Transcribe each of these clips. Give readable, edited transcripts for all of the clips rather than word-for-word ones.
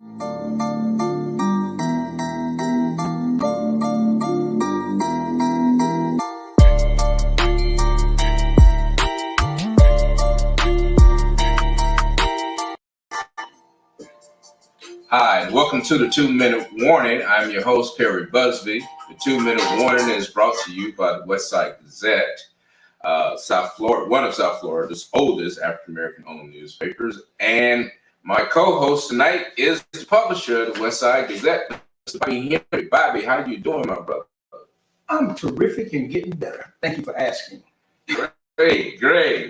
Hi, welcome to the 2-Minute Warning. I'm your host, Perry Busby. The 2-Minute Warning is brought to you by the Westside Gazette, South Florida, one of South Florida's oldest African-American owned newspapers. And my co-host tonight is the publisher of the Westside Gazette, Mr. Bobby Henry. Bobby, how you doing, my brother? I'm terrific and getting better. Thank you for asking. Great.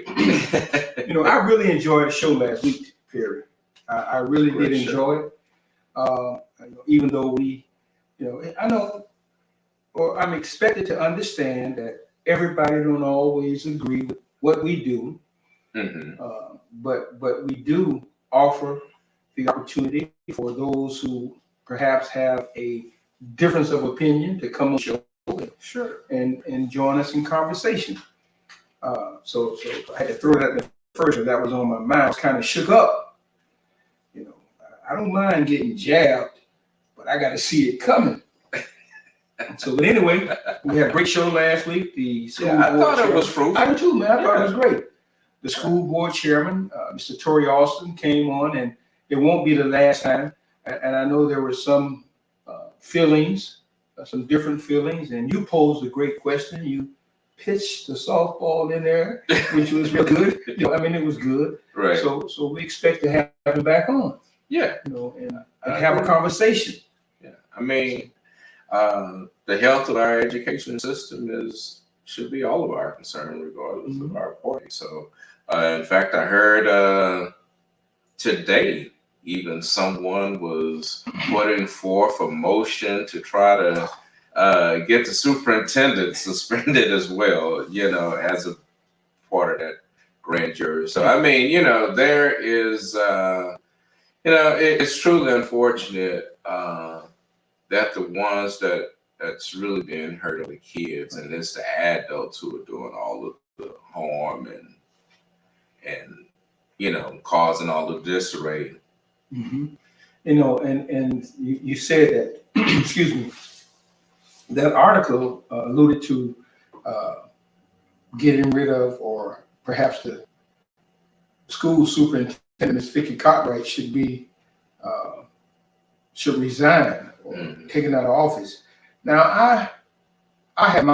I really enjoyed the show last week, Perry. I really did enjoy it. Even though I know, or I'm expected to understand that everybody don't always agree with what we do, but we do offer the opportunity for those who perhaps have a difference of opinion to come on the show and join us in conversation. So I had to throw that in first, that was on my mind. I was kind of shook up. I don't mind getting jabbed, but I got to see it coming. But anyway, we had a great show last week. The school board thought chairman, it was fruitful. I do too, man. I thought it was great. The school board chairman, Mr. Torrey Austin, came on, and it won't be the last time. And I know there were some feelings, some different feelings, and you posed a great question. You pitched the softball in there, which was real good. It was good. Right. So we expect to have him back on. Yeah. And have a conversation. Yeah. The health of our education system should be all of our concern, regardless of our party. So, in fact, I heard today even someone was putting forth a motion to try to get the superintendent suspended as well, as a part of that grand jury. So, there is, it's truly unfortunate that the ones that's really being hurt are the kids, and it's the adults who are doing all of the harm and causing all the disarray. And you said that, excuse me, that article alluded to getting rid of, or perhaps the school superintendent, Ms. Vicki Cartwright, should resign or taken out of office. Now, I have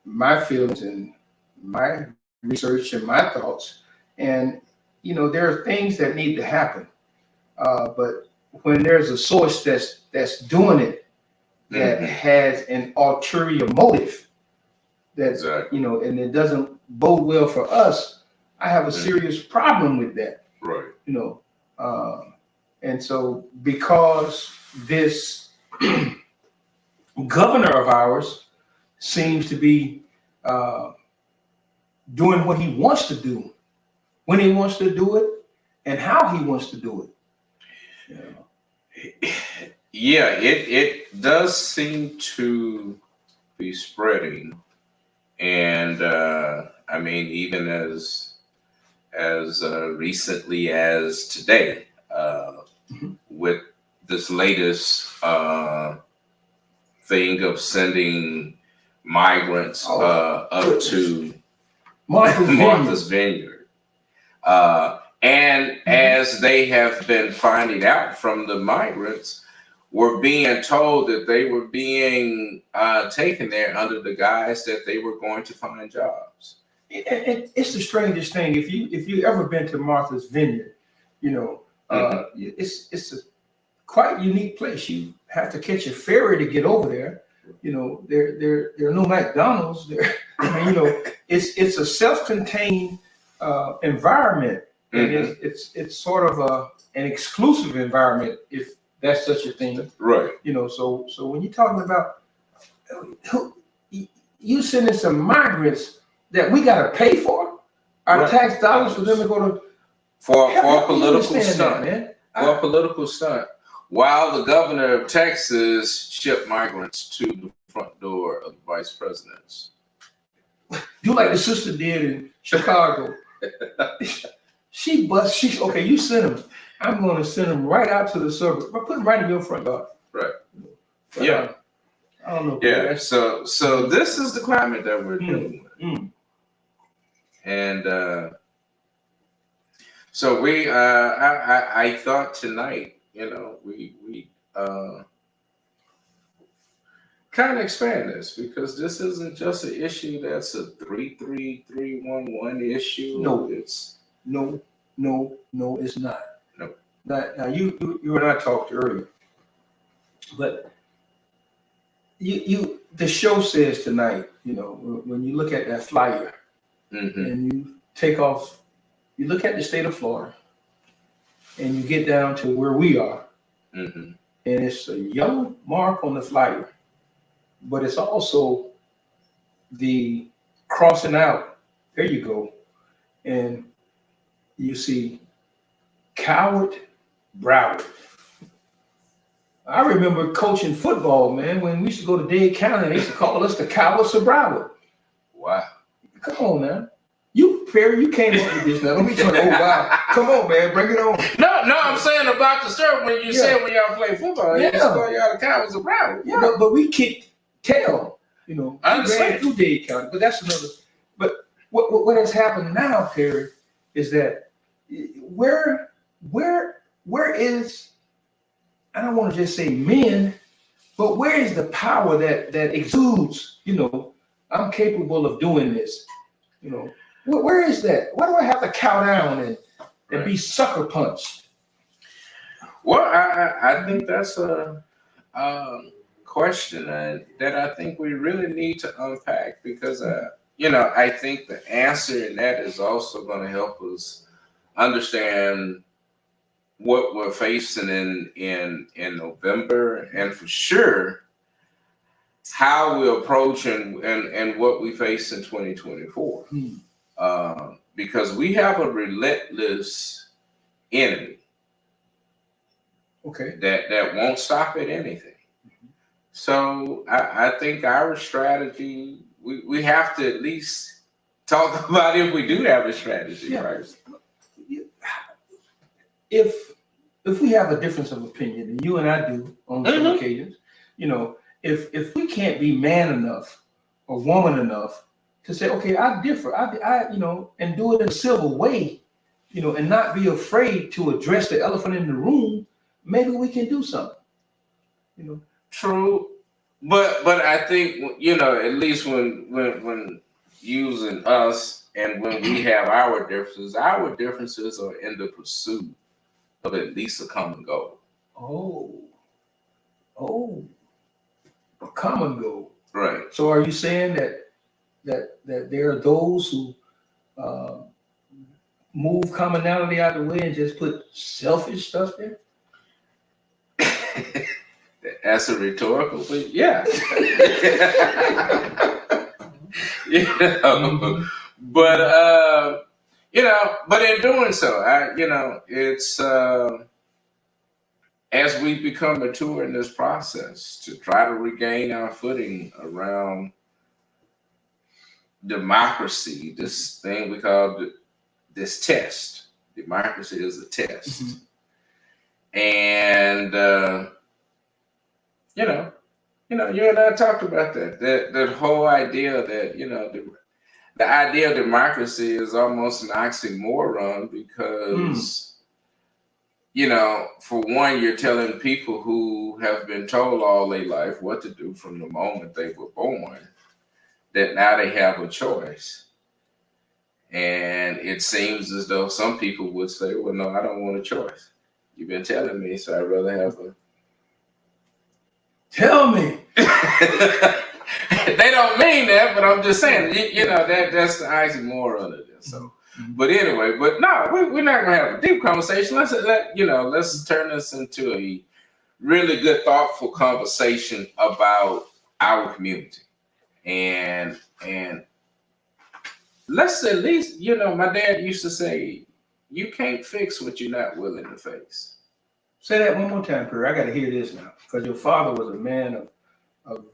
my feelings and my research and my thoughts, and there are things that need to happen. But when there's a source that's doing it, that has an ulterior motive, and it doesn't bode well for us, I have a serious problem with that. Right. And so because this governor of ours seems to be doing what he wants to do, when he wants to do it, and how he wants to do it. Yeah, it does seem to be spreading, and even as recently as today, with this latest thing of sending migrants up to Martha's Vineyard. And as they have been finding out from the migrants, were being told that they were being taken there under the guise that they were going to find jobs. It's the strangest thing. If you ever been to Martha's Vineyard, it's a quite unique place. You have to catch a ferry to get over there. There are no McDonald's there. It's a self-contained environment, and it's sort of an exclusive environment, if that's such a thing. Right. So when you're talking about you sending some migrants that we got to pay for our tax dollars for them to go to for a political stunt. For a political stunt, while the governor of Texas shipped migrants to the front door of the vice president's. Do like the sister did in Chicago. You sent them. I'm going to send them right out to the suburbs. I put them right in your front yard. Right. But, Yeah. I don't know. Yeah. So this is the climate that we're dealing with. And so we I thought tonight, we kind of expand this because this isn't just an issue that's a 33311 issue. No. It's No, it's not. No. Now you and I talked earlier, but the show says tonight, when you look at that flyer and you take off, you look at the state of Florida and you get down to where we are, and it's a yellow mark on the flyer, but it's also the crossing out. There you go. And you see Coward, Broward. I remember coaching football, man, when we used to go to Dade County, they used to call us the Cowards of Broward. Wow. Come on now. Perry, you came up with this now. Don't be trying to, wow. Come on, man, bring it on. No, I'm saying about the story when you said when y'all play football, you call y'all the Cowards of Broward. Yeah, but we kicked tail, I understand. through Dade County, but that's another. But what has happened now, Perry, is that where is, I don't want to just say men, but where is the power that exudes, I'm capable of doing this, where is that? Why do I have to cow down and be sucker punched? Well, I think that's a question that I think we really need to unpack because, I think the answer in that is also going to help us understand what we're facing in November, and for sure how we approach and what we face in 2024. Because we have a relentless enemy. Okay. That won't stop at anything. So I think our strategy, we have to at least talk about if we do have a strategy first. If we have a difference of opinion, and you and I do on some occasions, if we can't be man enough or woman enough to say, okay, I differ, I and do it in a civil way, and not be afraid to address the elephant in the room, maybe we can do something. True, but I think at least when using us and when we have our differences are in the pursuit of at least a common goal. Oh, a common goal. Right. So are you saying that there are those who move commonality out of the way and just put selfish stuff there? That's a rhetorical, but yeah. But but in doing so, it's as we become mature in this process to try to regain our footing around democracy, this thing we call this test. Democracy is a test. And you and I talked about that whole idea that the idea of democracy is almost an oxymoron because for one, you're telling people who have been told all their life what to do from the moment they were born that now they have a choice. And it seems as though some people would say, well, no, I don't want a choice. You've been telling me, so I'd rather have a... Tell me. They don't mean that, but I'm just saying, that's the oxymoron of this. So, but anyway, no, we're not gonna have a deep conversation. Let's turn this into a really good, thoughtful conversation about our community, and let's at least, my dad used to say, you can't fix what you're not willing to face. Say that one more time, Perry. I got to hear this now, because your father was a man of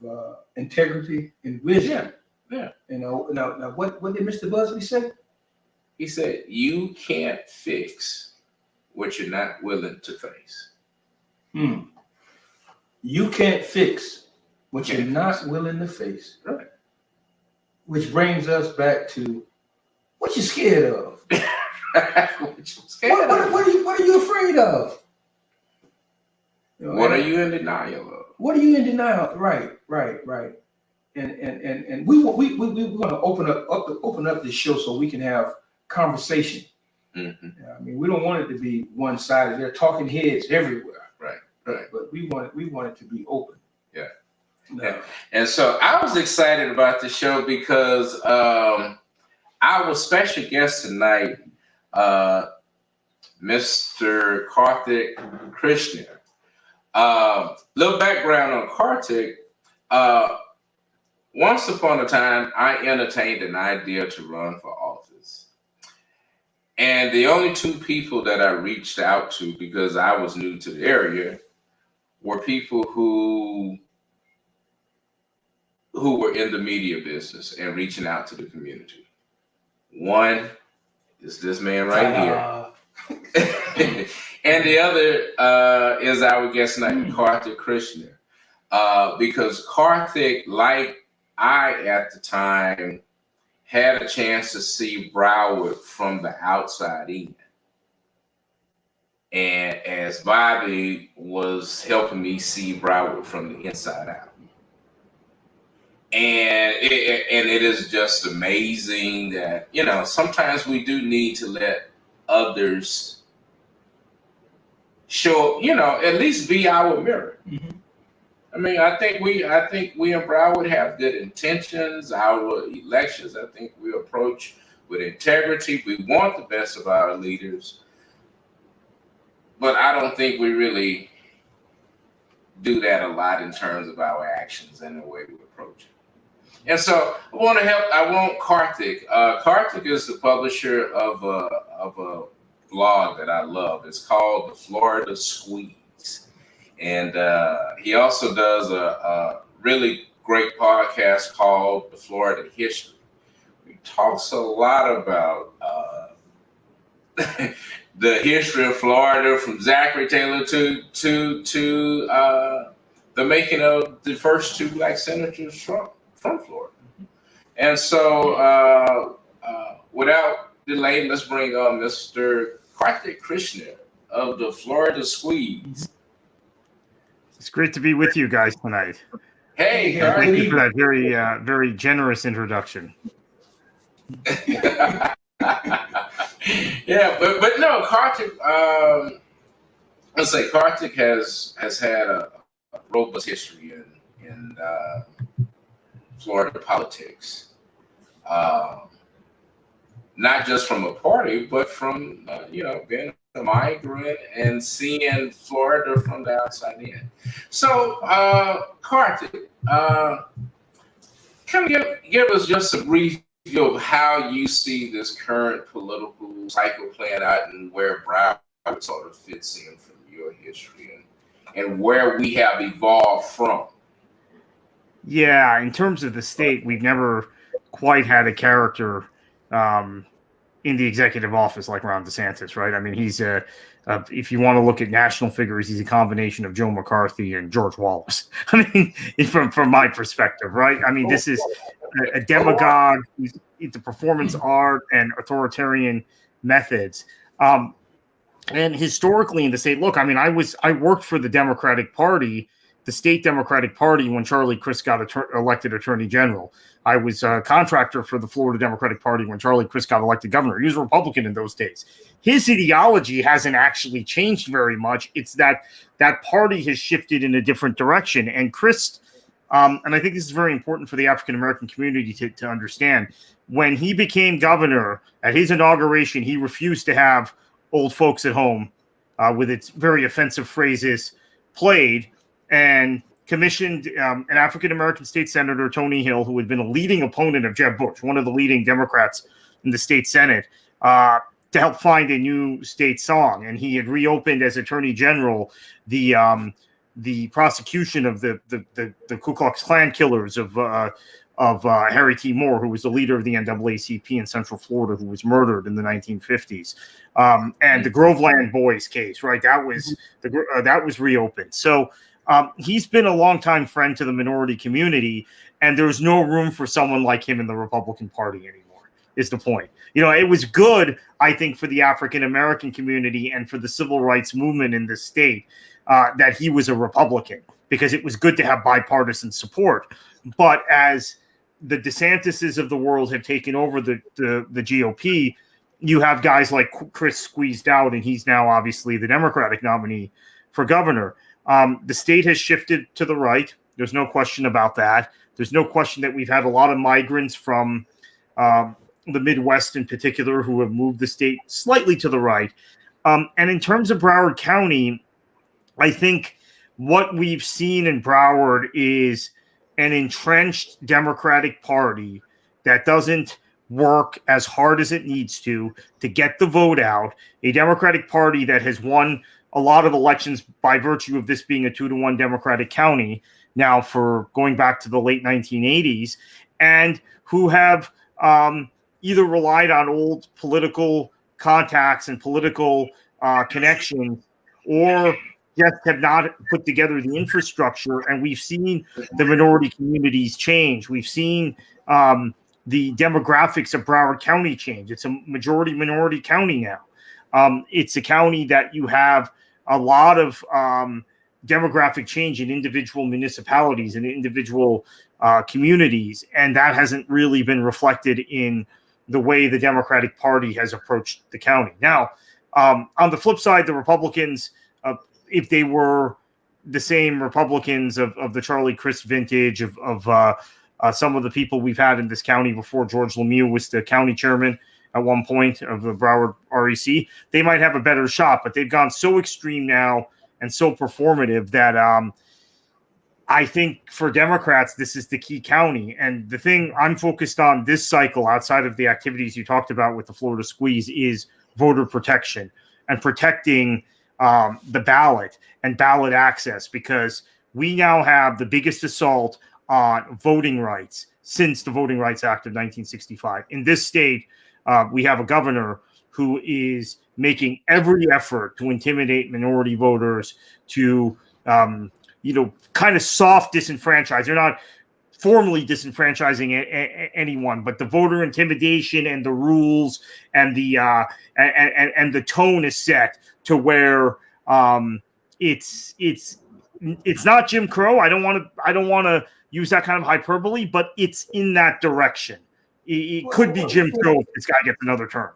integrity and wisdom. Yeah. Now, what did Mr. Busby say? He said, you can't fix what you're not willing to face. You can't fix what you're not willing to face. Right. Which brings us back to what you're scared of. What are you afraid of? What are you in denial of? What are you in denial? Right. And we want to open up this show so we can have conversation. I mean, we don't want it to be one-sided. There are talking heads everywhere. Right. But we want it to be open. Yeah. No. And so I was excited about the show because our special guest tonight, Mr. Kartik Krishnaiyer. Little background on Kartik. Once upon a time, I entertained an idea to run for office. And the only two people that I reached out to, because I was new to the area, were people who were in the media business and reaching out to the community. One is this man right here. And the other is our guest tonight, Kartik Krishnaiyer. Because Kartik, like I at the time, had a chance to see Broward from the outside in. And as Bobby was helping me see Broward from the inside out. And it is just amazing that, sometimes we do need to let others show, at least be our mirror. I mean, I think we in Broward have good intentions. Our elections, I think we approach with integrity. We want the best of our leaders. But I don't think we really do that a lot in terms of our actions and the way we approach it. And so I want Kartik. Kartik is the publisher of a blog that I love. It's called The Florida Squeeze. And he also does a really great podcast called The Florida History. He talks a lot about the history of Florida, from Zachary Taylor to the making of the first two black senators from Florida. And so without delay, let's bring on Mr. Kartik Krishnaiyer of the Florida Squeeze. It's great to be with you guys tonight. Hey, thank you for that very, very generous introduction. Yeah, but no, Kartik. Let's say Kartik has had a robust history in Florida politics, not just from a party, but from being a migrant and seeing Florida from the outside in. So, Kartik, kind of give us just a brief view of how you see this current political cycle playing out and where Broward sort of fits in from your history and where we have evolved from. Yeah, in terms of the state, we've never quite had a character in the executive office like Ron DeSantis, right? I mean, he's if you want to look at national figures, he's a combination of Joe McCarthy and George Wallace. I mean, from my perspective, right? I mean, this is a demagogue, into performance art and authoritarian methods. And historically in the state, look, I mean, I worked for the Democratic Party, the state Democratic Party, when Charlie Crist got elected Attorney General. I was a contractor for the Florida Democratic Party when Charlie Crist got elected governor. He was a Republican in those days. His ideology hasn't actually changed very much. It's that party has shifted in a different direction. And Crist, and I think this is very important for the African-American community to understand, when he became governor, at his inauguration, he refused to have old folks at home with its very offensive phrases played, and commissioned an African-American state senator, Tony Hill, who had been a leading opponent of Jeb Bush, one of the leading Democrats in the state Senate, to help find a new state song. And he had reopened as Attorney General the prosecution of the Ku Klux Klan killers of Harry T. Moore, who was the leader of the NAACP in Central Florida, who was murdered in the 1950s, and the Groveland Boys case, right? That was reopened. So he's been a longtime friend to the minority community, and there's no room for someone like him in the Republican Party anymore. Is the point. It was good, I think, for the African American community and for the civil rights movement in this state that he was a Republican, because it was good to have bipartisan support. But as the DeSantises of the world have taken over the GOP, you have guys like Chris squeezed out, and he's now obviously the Democratic nominee for governor. The state has shifted to the right. There's no question about that. There's no question that we've had a lot of migrants from the Midwest in particular, who have moved the state slightly to the right. And in terms of Broward County, I think what we've seen in Broward is an entrenched Democratic Party that doesn't work as hard as it needs to get the vote out, a Democratic Party that has won a lot of elections by virtue of this being a 2-to-1 Democratic county now for going back to the late 1980s, and who have either relied on old political contacts and political connections, or just have not put together the infrastructure. And we've seen the minority communities change. We've seen the demographics of Broward County change. It's a majority minority county now. It's a county that you have a lot of demographic change in individual municipalities and individual communities, and that hasn't really been reflected in the way the Democratic Party has approached the county. Now, on the flip side, the Republicans, if they were the same Republicans of the Charlie Crist vintage of some of the people we've had in this county before George Lemieux was the county chairman at one point of the Broward REC, they might have a better shot, but they've gone so extreme now and so performative that I think for Democrats, this is the key county. And the thing I'm focused on this cycle, outside of the activities you talked about with the Florida squeeze, is voter protection and protecting the ballot and ballot access, because we now have the biggest assault on voting rights since the Voting Rights Act of 1965. In this state, we have a governor who is making every effort to intimidate minority voters, to kind of soft disenfranchise. They're not formally disenfranchising anyone, but the voter intimidation and the rules and the and the tone is set to where it's not Jim Crow. I don't want to use that kind of hyperbole, but it's in that direction. It could be Jim Crow if this guy gets another term.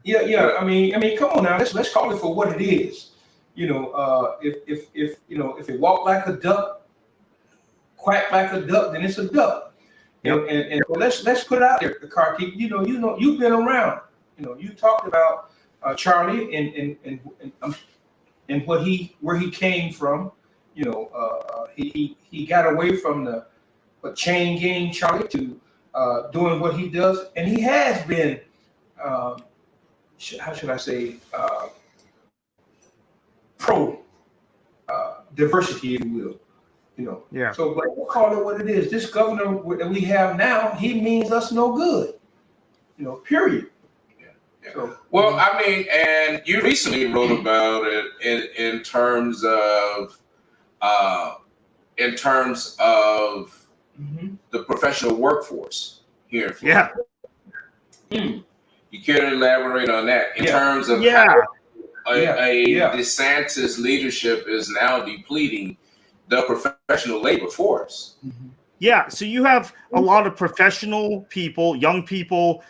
Yeah. I mean, come on now. Let's call it for what it is. If it walk like a duck, quack like a duck, then it's a duck. Yep. And let's put it out there, Kartik. You've been around. You talked about Charlie and where he came from. He got away from the chain gang Charlie to doing what he does, and he has been how should I say pro diversity, if you will. Yeah. So, but we'll call it what it is. This governor that we have now, he means us no good. Period. Yeah. So, well, I mean, and you recently wrote about it in terms of the professional workforce here in Florida. Yeah. You care to elaborate on that in terms of how DeSantis leadership is now depleting the professional labor force? Yeah, so you have a lot of professional people, young people,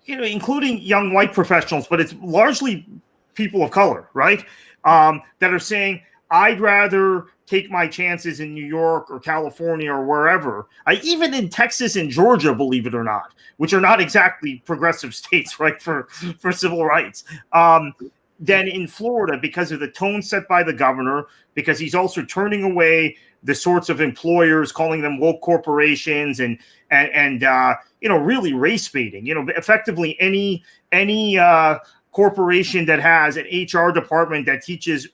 including young white professionals, but it's largely people of color, right? That are saying, I'd rather take my chances in New York or California or wherever, even in Texas and Georgia, believe it or not, which are not exactly progressive states, right, for civil rights, than in Florida, because of the tone set by the governor, because he's also turning away the sorts of employers, calling them woke corporations and really race baiting. Effectively any corporation that has an HR department that teaches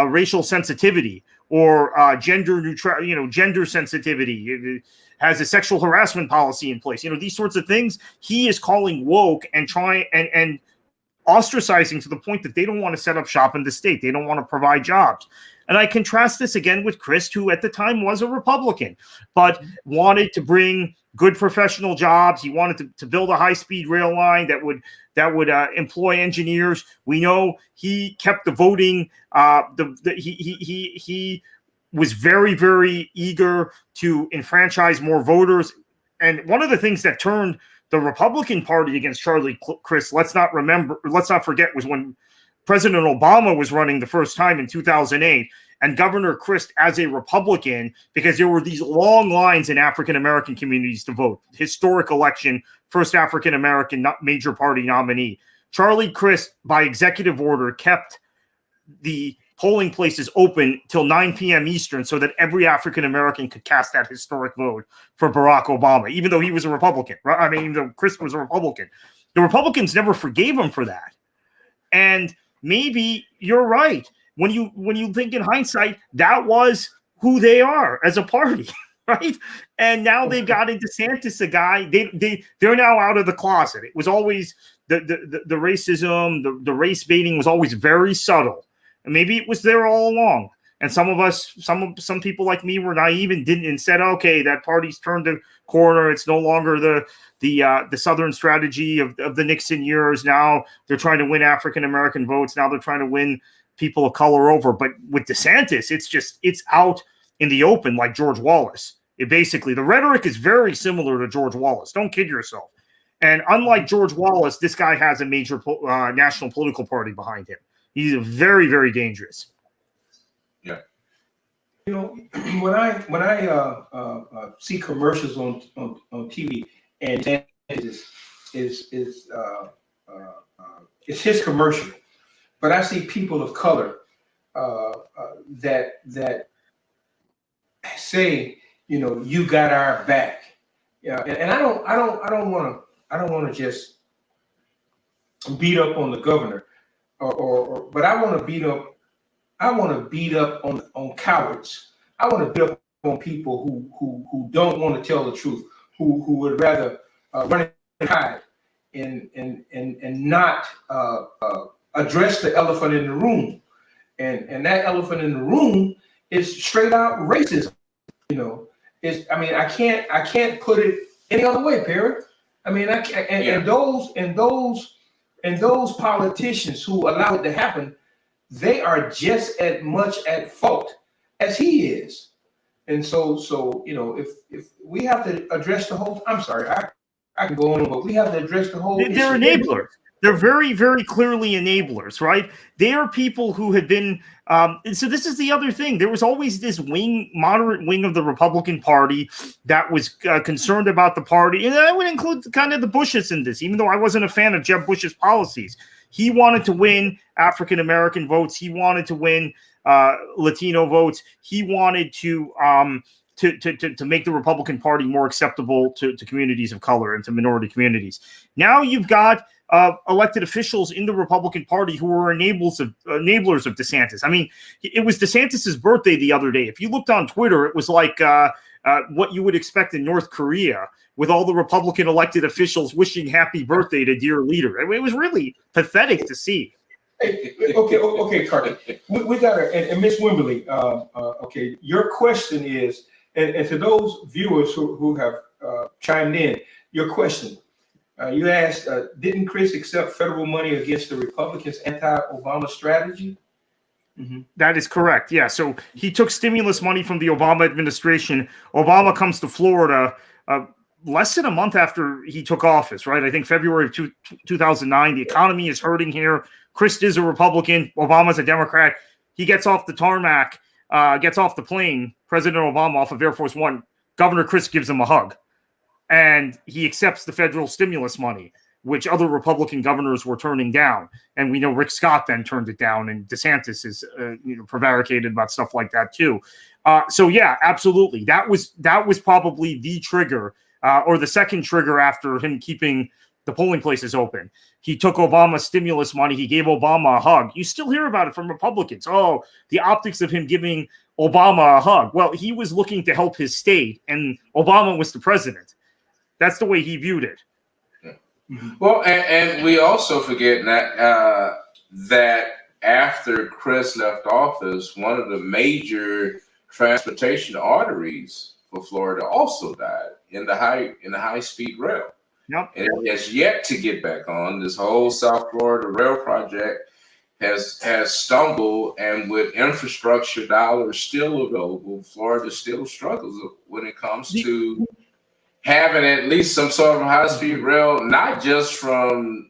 racial sensitivity or gender neutral, gender sensitivity. It has a sexual harassment policy in place. These sorts of things he is calling woke and trying and ostracizing to the point that they don't want to set up shop in the state. They don't want to provide jobs. And I contrast this again with Crist, who at the time was a Republican, but wanted to bring good professional jobs. He wanted to build a high-speed rail line that would employ engineers. We know he kept the voting. He was very, very eager to enfranchise more voters. And one of the things that turned the Republican Party against Charlie Crist, let's not forget, was when President Obama was running the first time in 2008, and Governor Crist as a Republican, because there were these long lines in African-American communities to vote. Historic election, first African-American major party nominee. Charlie Crist, by executive order, kept the polling places open till 9 p.m. Eastern so that every African-American could cast that historic vote for Barack Obama, even though he was a Republican. Right? I mean, even though Crist was a Republican. The Republicans never forgave him for that. And maybe you're right. When you think in hindsight, that was who they are as a party, right? And now they've got in DeSantis, a guy, they're now out of the closet. It was always the racism, the race baiting was always very subtle. And maybe it was there all along. And some people like me were naive and said, okay, that party's turned a corner. It's no longer the Southern strategy of the Nixon years. Now they're trying to win African-American votes. Now they're trying to win people of color over. But with DeSantis, it's out in the open like George Wallace. The rhetoric is very similar to George Wallace. Don't kid yourself. And unlike George Wallace, this guy has a major national political party behind him. He's very, very dangerous. Yeah. When I see commercials on TV, and it's his commercial, but I see people of color that say, you got our back. Yeah, and I don't want to just beat up on the governor, but I want to beat up on cowards. I want to beat up on people who don't want to tell the truth, who would rather run and hide and not address the elephant in the room. And that elephant in the room is straight out racism. I can't put it any other way, Perry. And those politicians who allow it to happen, they are just as much at fault as he is. And so if we have to address the whole, I'm sorry, I can go on, but we have to address the whole. They're enablers. They're very, very clearly enablers, right? They are people who had been. So this is the other thing. There was always this moderate wing of the Republican Party that was concerned about the party, and I would include kind of the Bushes in this, even though I wasn't a fan of Jeb Bush's policies. He wanted to win African American votes. He wanted to win Latino votes. He wanted to make the Republican Party more acceptable to communities of color and to minority communities. Now you've got elected officials in the Republican Party who are enablers of DeSantis. I mean, it was DeSantis's birthday the other day. If you looked on Twitter, it was like what you would expect in North Korea, with all the Republican elected officials wishing happy birthday to dear leader. I mean, it was really pathetic to see. Okay, Kartik. We got her, and Miss Wimberly. Okay, your question is, and to those viewers who have chimed in, your question. You asked, didn't Crist accept federal money against the Republicans' anti-Obama strategy? Mm-hmm. That is correct. Yeah. So he took stimulus money from the Obama administration. Obama comes to Florida less than a month after he took office, right? I think February of 2009. The economy is hurting here. Crist is a Republican. Obama's a Democrat. He gets off the tarmac, gets off the plane. President Obama off of Air Force One. Governor Crist gives him a hug. And he accepts the federal stimulus money, which other Republican governors were turning down. And we know Rick Scott then turned it down, and DeSantis is prevaricated about stuff like that too. So yeah, absolutely. That was probably the trigger, or the second trigger after him keeping the polling places open. He took Obama's stimulus money. He gave Obama a hug. You still hear about it from Republicans. Oh, the optics of him giving Obama a hug. Well, he was looking to help his state, and Obama was the president. That's the way he viewed it. Well, and we also forget that that after Chris left office, one of the major transportation arteries for Florida also died in the high speed rail. Yep. And it has yet to get back on. This whole South Florida rail project has stumbled, and with infrastructure dollars still available, Florida still struggles when it comes to having at least some sort of high-speed rail, not just from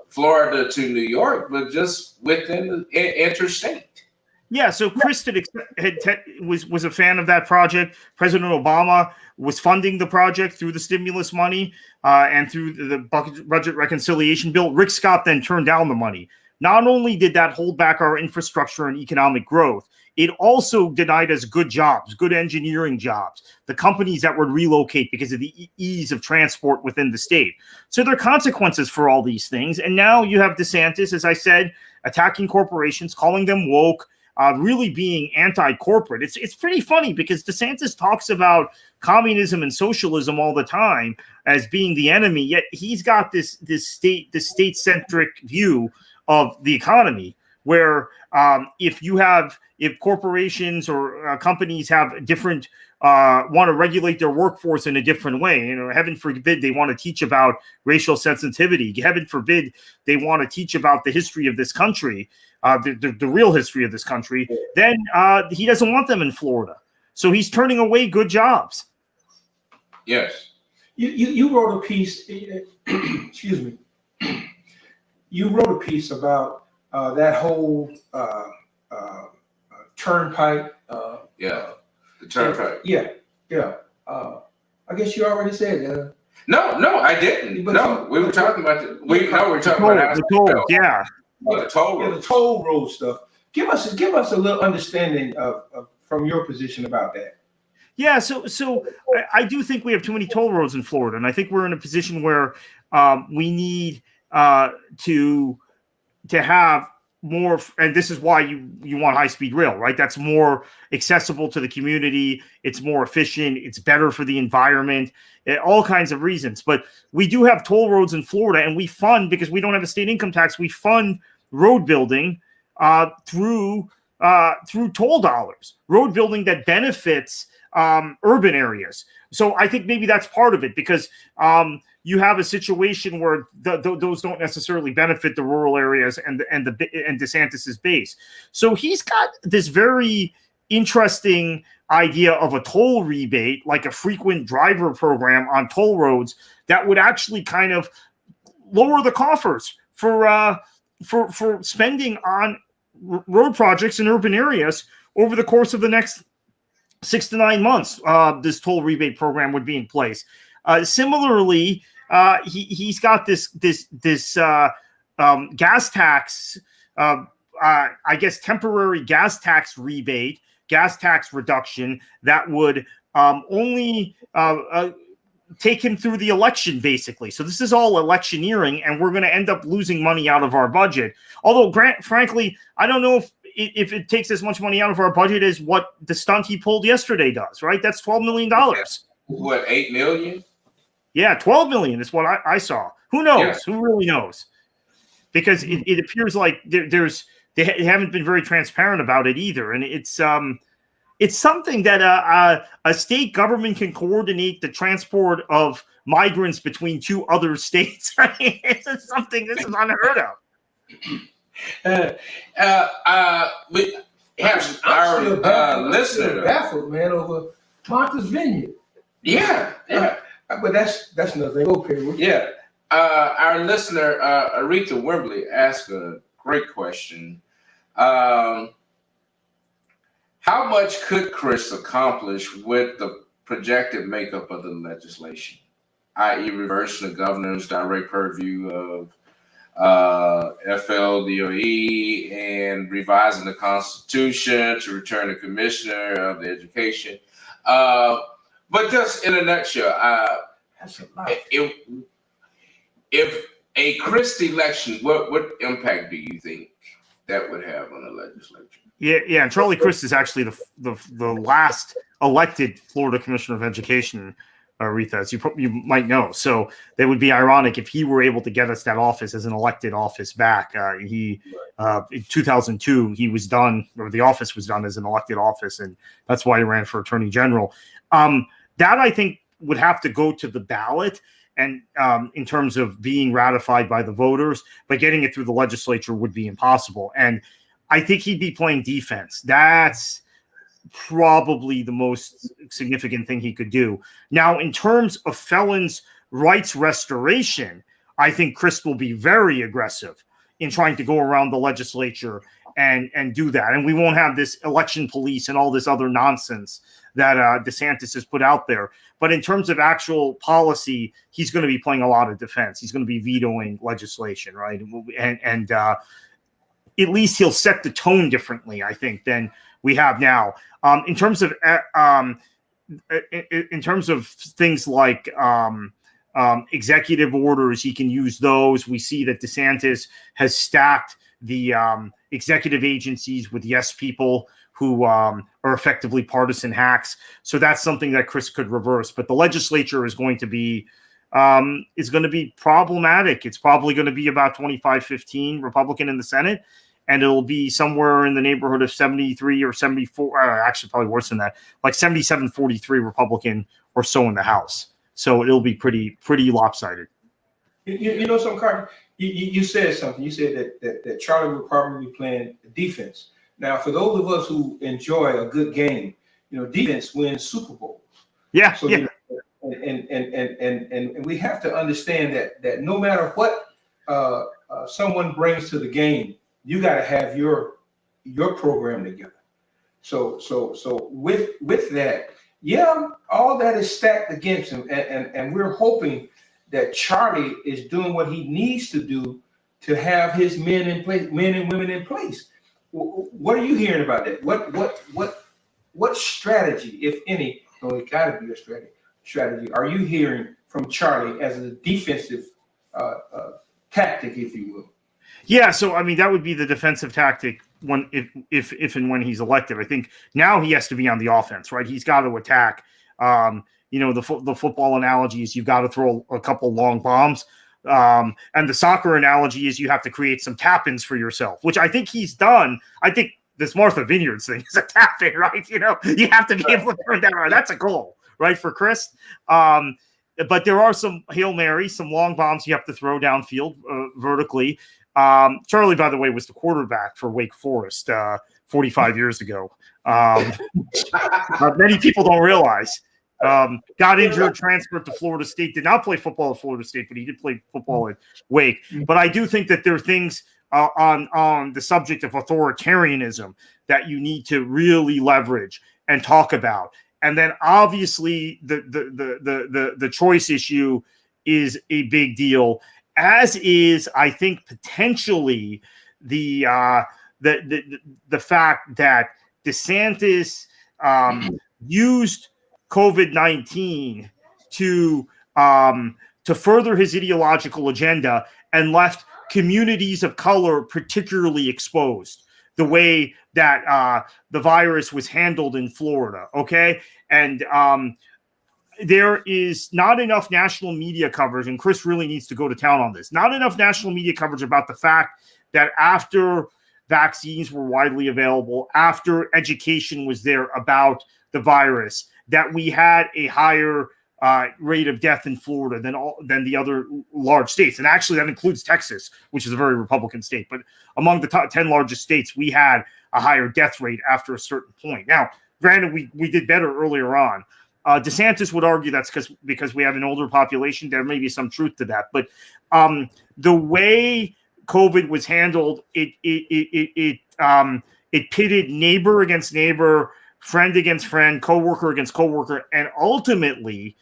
Florida to New York, but just within the interstate. Yeah, so Chris was a fan of that project. President Obama was funding the project through the stimulus money and through the budget reconciliation bill. Rick Scott then turned down the money. Not only did that hold back our infrastructure and economic growth, it also denied us good jobs, good engineering jobs, the companies that would relocate because of the ease of transport within the state. So there are consequences for all these things. And now you have DeSantis, as I said, attacking corporations, calling them woke, really being anti-corporate. It's pretty funny because DeSantis talks about communism and socialism all the time as being the enemy, yet he's got this state-centric view of the economy, where if corporations or companies have different want to regulate their workforce in a different way, heaven forbid they want to teach about racial sensitivity, heaven forbid they want to teach about the history of this country, the real history of this country, then he doesn't want them in Florida. So he's turning away good jobs. Yes. You wrote a piece, excuse me. You wrote a piece about that whole turnpike. The turnpike. Yeah. I guess you already said. No, I didn't. We were talking about the toll. Yeah. The toll road. The toll road stuff. Give us a little understanding of from your position about that. Yeah, so I do think we have too many toll roads in Florida, and I think we're in a position where we need to have more, and this is why you want high-speed rail, right? That's more accessible to the community. It's more efficient. It's better for the environment. All kinds of reasons. But we do have toll roads in Florida, and we fund, because we don't have a state income tax, we fund road building through toll dollars. Road building that benefits urban areas. So I think maybe that's part of it, because you have a situation where those don't necessarily benefit the rural areas and DeSantis's base. So he's got this very interesting idea of a toll rebate, like a frequent driver program on toll roads that would actually kind of lower the coffers for spending on road projects in urban areas over the course of the next 6 to 9 months. This toll rebate program would be in place. Similarly, he's got this gas tax, I guess temporary gas tax rebate, gas tax reduction that would only take him through the election, basically. So this is all electioneering, and we're going to end up losing money out of our budget. Although, frankly, I don't know if it takes as much money out of our budget as what the stunt he pulled yesterday does, right? That's $12 million. What, 8 million? Yeah, 12 million is what I saw. Who knows? Yeah. Who really knows? Because it appears like they haven't been very transparent about it either. And it's something that a state government can coordinate the transport of migrants between two other states. I mean, this is unheard of. We have our listener baffled, man, over Martha's Vineyard. Yeah. But that's nothing. Okay. Yeah. Our listener, Aretha Wembley, asked a great question. How much could Chris accomplish with the projected makeup of the legislation, i.e. reversing the governor's direct purview of FLDOE and revising the Constitution to return the commissioner of the education? But just in a nutshell, That's a lot. If a Christie election, what impact do you think that would have on the legislature. Yeah, and Charlie Crist is actually the last elected Florida Commissioner of Education, Aretha, as you might know. So that would be ironic if he were able to get us that office as an elected office back. In 2002, he was done, or the office was done as an elected office, and that's why he ran for Attorney General. That I think would have to go to the ballot, and in terms of being ratified by the voters, but getting it through the legislature would be impossible. And I think he'd be playing defense. That's probably the most significant thing he could do. Now, in terms of felons' rights restoration, I think Crist will be very aggressive in trying to go around the legislature and do that. And we won't have this election police and all this other nonsense that DeSantis has put out there. But in terms of actual policy, he's going to be playing a lot of defense. He's going to be vetoing legislation, right? And at least he'll set the tone differently, I think, than we have now. In terms of things like executive orders, he can use those. We see that DeSantis has stacked the executive agencies with yes people who are effectively partisan hacks. So that's something that Crist could reverse. But the legislature is going to be problematic. It's probably going to be about 25-15 Republican in the Senate, and it'll be somewhere in the neighborhood of 73 or 74, actually probably worse than that, like 77-43 Republican or so in the House. So it'll be pretty lopsided. You know something, Carter? You said something. You said that Charlie would probably be playing defense. Now, for those of us who enjoy a good game, defense wins Super Bowl. Yeah. So, yeah. And we have to understand that no matter what someone brings to the game, you got to have your program together. So with that, yeah, all that is stacked against him, and we're hoping that Charlie is doing what he needs to do to have his men in place, men and women in place. What are you hearing about that? What strategy, if any, it got to be a strategy, are you hearing from Charlie as a defensive tactic, if you will? Yeah, so I mean that would be the defensive tactic if and when he's elected. I think now he has to be on the offense, right? He's got to attack. The football analogy is you've got to throw a couple long bombs, and the soccer analogy is you have to create some tap-ins for yourself, which I think he's done. I think this Martha Vineyards thing is a tap-in, right? You have to be able to turn that around. That's a goal, right, for Crist. But there are some Hail Marys, some long bombs you have to throw downfield vertically. Charlie, by the way, was the quarterback for Wake Forest 45 years ago. Many people don't realize. Got injured, transferred to Florida State, did not play football at Florida State, but he did play football at Wake. But I do think that there are things on the subject of authoritarianism that you need to really leverage and talk about. And then obviously the choice issue is a big deal, as is, I think, potentially the fact that DeSantis used COVID-19 to further his ideological agenda and left communities of color particularly exposed, the way that the virus was handled in Florida, okay? And there is not enough national media coverage, and Crist really needs to go to town on this, not enough national media coverage about the fact that after vaccines were widely available, after education was there about the virus, that we had a higher rate of death in Florida than the other large states. And actually that includes Texas, which is a very Republican state. But among the top 10 largest states, we had a higher death rate after a certain point. Now, granted, we did better earlier on. DeSantis would argue that's because we have an older population. There may be some truth to that. But the way COVID was handled, it pitted neighbor against neighbor, friend against friend, coworker against coworker, and ultimately,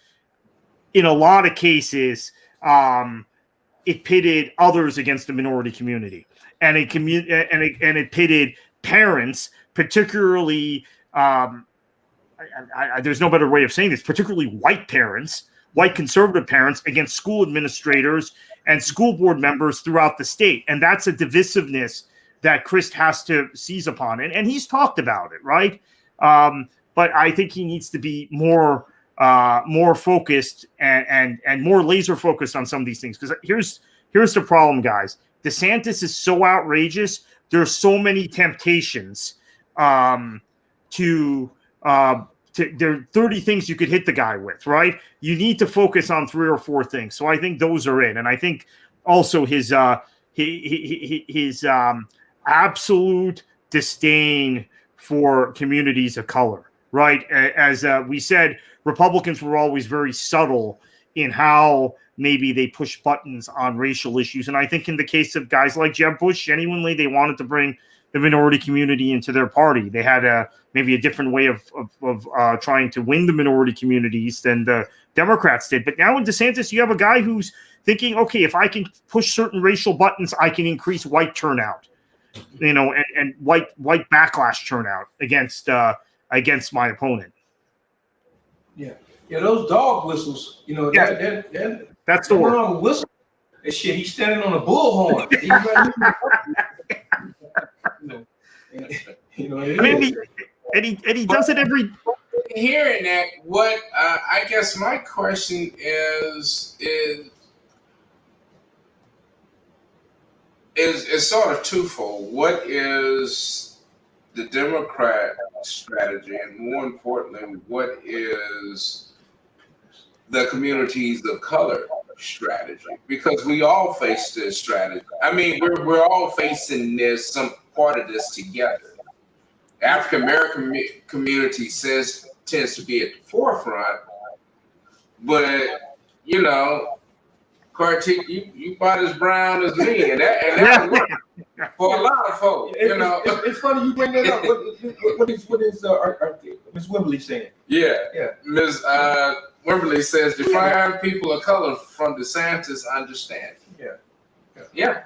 in a lot of cases, it pitted others against the minority community, and it pitted parents, particularly. There's no better way of saying this, particularly white parents, white conservative parents, against school administrators and school board members throughout the state. And that's a divisiveness that Christ has to seize upon, and he's talked about it, right? But I think he needs to be more focused and more laser focused on some of these things. Because here's the problem, guys. DeSantis is so outrageous. There's so many temptations to there are 30 things you could hit the guy with, right? You need to focus on 3 or 4 things. So I think those are it. And I think also his absolute disdain for communities of color, right? As we said, Republicans were always very subtle in how maybe they push buttons on racial issues. And I think in the case of guys like Jeb Bush, genuinely, they wanted to bring the minority community into their party. They had maybe a different way of trying to win the minority communities than the Democrats did. But now in DeSantis, you have a guy who's thinking, okay, if I can push certain racial buttons, I can increase white turnout, and white backlash turnout against my opponent. Yeah, those dog whistles, that's the word. Whistle. And shit, he's standing on a bullhorn. He does it every. Hearing that, what I guess my question is sort of twofold. What is the Democrat strategy, and more importantly, what is the communities of color strategy? Because we all face this strategy. I mean, we're all facing some part of this together. African American community tends to be at the forefront, but Kartik, you about as brown as me, and that works for a lot of folks. It's funny you bring that up. What is Ms. Wimberly saying? Yeah. Ms. Wimberly says define people of color from DeSantis understanding. Yeah.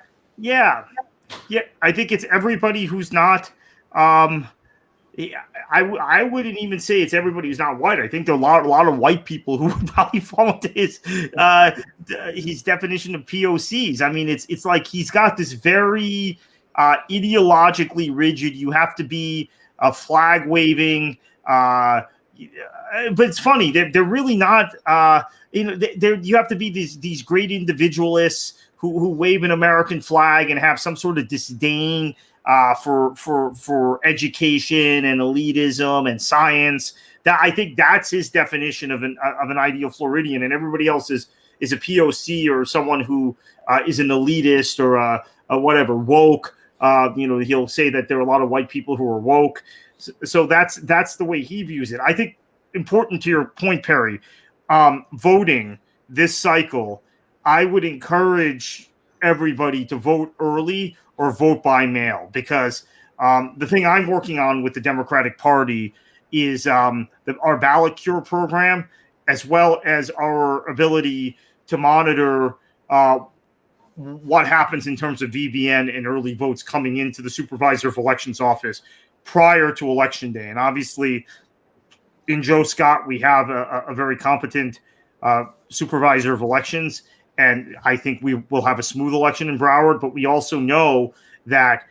I think it's everybody who's not. I wouldn't even say it's everybody who's not white. I think there are a lot of white people who would probably fall into his definition of POCs. I mean, it's like he's got this very ideologically rigid. You have to be a flag waving. But it's funny. They're really not. You have to be these great individualists who wave an American flag and have some sort of disdain for education and elitism and science. That I think that's his definition of an ideal Floridian, and everybody else is a POC or someone who is an elitist or a whatever woke. He'll say that there are a lot of white people who are woke. So that's the way he views it. I think important to your point, Perry, voting this cycle, I would encourage everybody to vote early or vote by mail, because the thing I'm working on with the Democratic Party is our ballot cure program, as well as our ability to monitor what happens in terms of VBN and early votes coming into the Supervisor of Elections office prior to Election Day. And obviously, in Joe Scott, we have a very competent Supervisor of Elections, and I think we will have a smooth election in Broward, but we also know that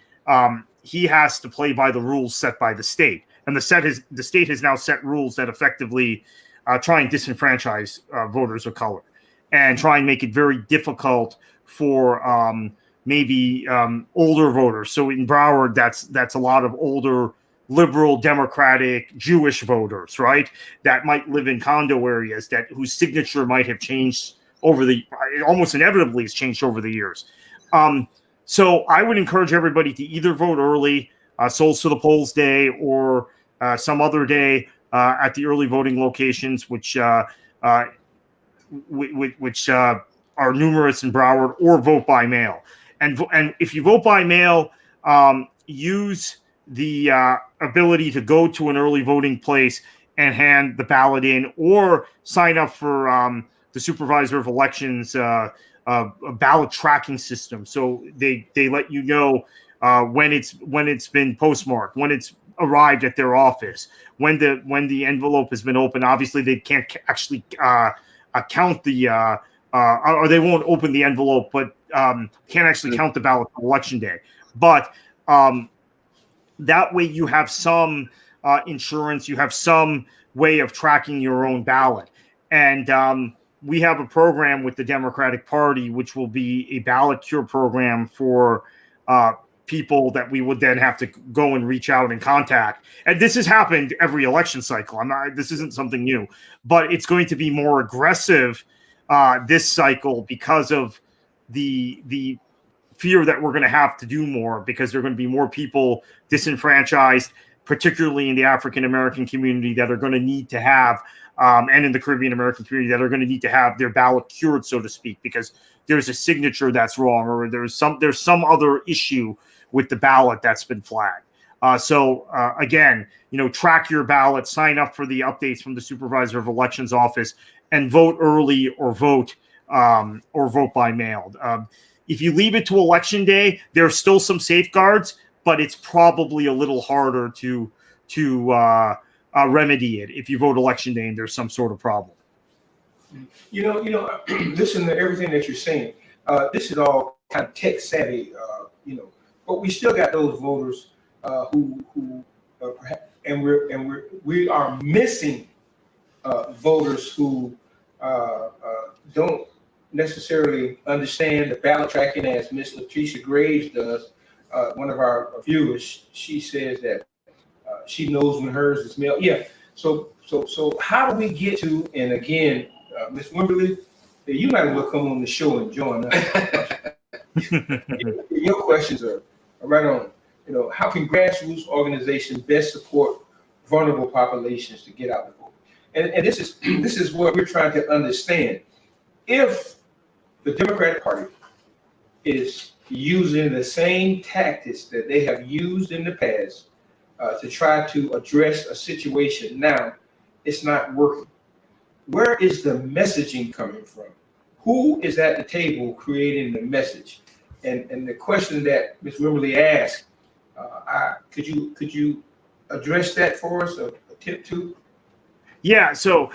he has to play by the rules set by the state. And the state has now set rules that effectively try and disenfranchise voters of color and try and make it very difficult for maybe older voters. So in Broward, that's a lot of older liberal, democratic, Jewish voters, right? That might live in condo areas whose signature might have changed almost inevitably has changed over the years. So I would encourage everybody to either vote early, Souls to the Polls Day, or some other day at the early voting locations, which are numerous in Broward, or vote by mail. And if you vote by mail, use the ability to go to an early voting place and hand the ballot in, or sign up for the Supervisor of Elections a ballot tracking system. So they let you know when it's been postmarked, when it's arrived at their office, when the envelope has been opened. Obviously, they can't actually count the or they won't open the envelope, but can't actually count the ballot for Election Day. But That way you have some insurance, you have some way of tracking your own ballot. And we have a program with the Democratic Party, which will be a ballot cure program for people that we would then have to go and reach out and contact. And this has happened every election cycle. This isn't something new, but it's going to be more aggressive this cycle because of the fear that we're going to have to do more, because there are going to be more people disenfranchised, particularly in the African American community, that are going to need to have, and in the Caribbean American community, that are going to need to have their ballot cured, so to speak, because there's a signature that's wrong, or there's some other issue with the ballot that's been flagged. So again, track your ballot, sign up for the updates from the Supervisor of Elections office, and vote early or vote by mail. If you leave it to election day, there's still some safeguards, but it's probably a little harder to remedy it if you vote election day and there's some sort of problem. Listen to everything that you're saying. This is all kind of tech savvy, but we still got those voters who perhaps, and we are missing voters who don't necessarily understand the ballot tracking as Miss Latricia Graves does. One of our viewers, she says that she knows when hers is mailed. Yeah. So how do we get to? And again, Ms. Wimberly, you might as well come on the show and join us. Your questions are right on. How can grassroots organizations best support vulnerable populations to get out the vote? And this is what we're trying to understand. If the Democratic Party is using the same tactics that they have used in the past to try to address a situation now, it's not working. Where is the messaging coming from? Who is at the table creating the message? And the question that Ms. Wimberly asked, could you address that for us, a tip to? Yeah. So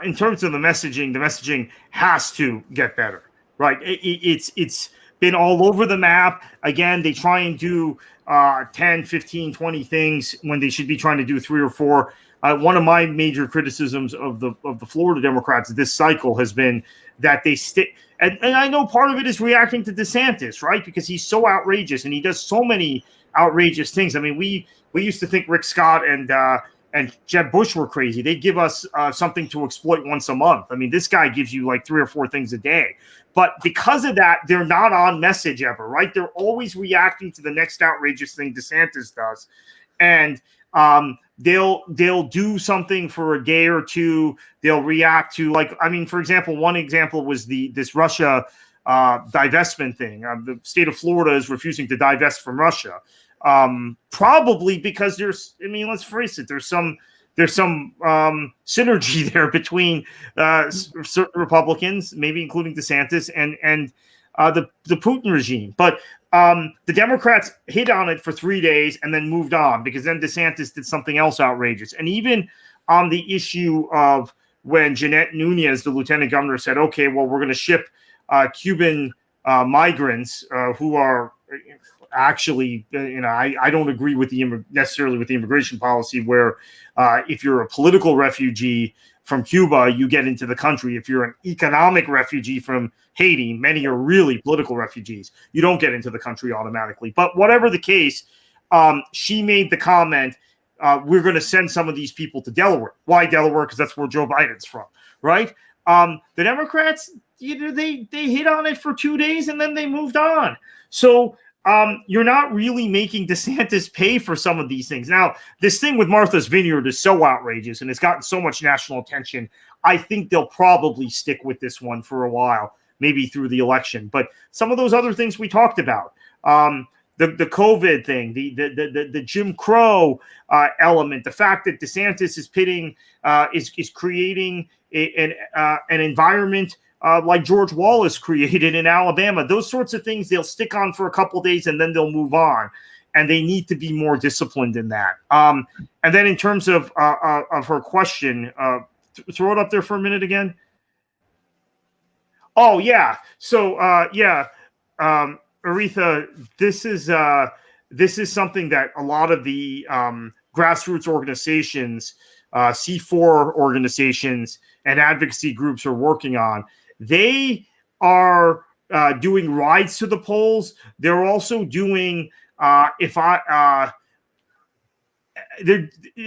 in terms of the messaging has to get better, right? It's been all over the map. Again, they try and do 10, 15, 20 things when they should be trying to do 3 or 4. One of my major criticisms of the Florida Democrats this cycle has been that they stick, and I know part of it is reacting to DeSantis, right? Because he's so outrageous and he does so many outrageous things. I mean, we used to think Rick Scott and Jeb Bush were crazy. They give us something to exploit once a month. I mean, this guy gives you like 3 or 4 things a day. But because of that, they're not on message ever, right? They're always reacting to the next outrageous thing DeSantis does. And they'll do something for a day or two. They'll react to, for example, one example was this Russia divestment thing. The state of Florida is refusing to divest from Russia. Probably because let's face it, there's some synergy there between certain Republicans, maybe including DeSantis, and the Putin regime. But the Democrats hit on it for 3 days and then moved on, because then DeSantis did something else outrageous. And even on the issue of when Jeanette Nunez, the lieutenant governor, said, okay, well, we're going to ship Cuban migrants who are actually, I don't agree with necessarily with the immigration policy where if you're a political refugee from Cuba, you get into the country. If you're an economic refugee from Haiti, many are really political refugees, you don't get into the country automatically. But whatever the case, she made the comment, we're going to send some of these people to Delaware. Why Delaware? Because that's where Joe Biden's from, right? The Democrats, they hit on it for 2 days and then they moved on. So you're not really making DeSantis pay for some of these things. Now, this thing with Martha's Vineyard is so outrageous and it's gotten so much national attention. I think they'll probably stick with this one for a while, maybe through the election. But some of those other things we talked about, the COVID thing, the Jim Crow element, the fact that DeSantis is pitting, is creating an environment like George Wallace created in Alabama. Those sorts of things they'll stick on for a couple of days and then they'll move on. And they need to be more disciplined in that. And then in terms of her question, throw it up there for a minute again. Oh, yeah. So, Aretha, this is this is something that a lot of the grassroots organizations, C4 organizations, and advocacy groups are working on. They are doing rides to the polls. They're also doing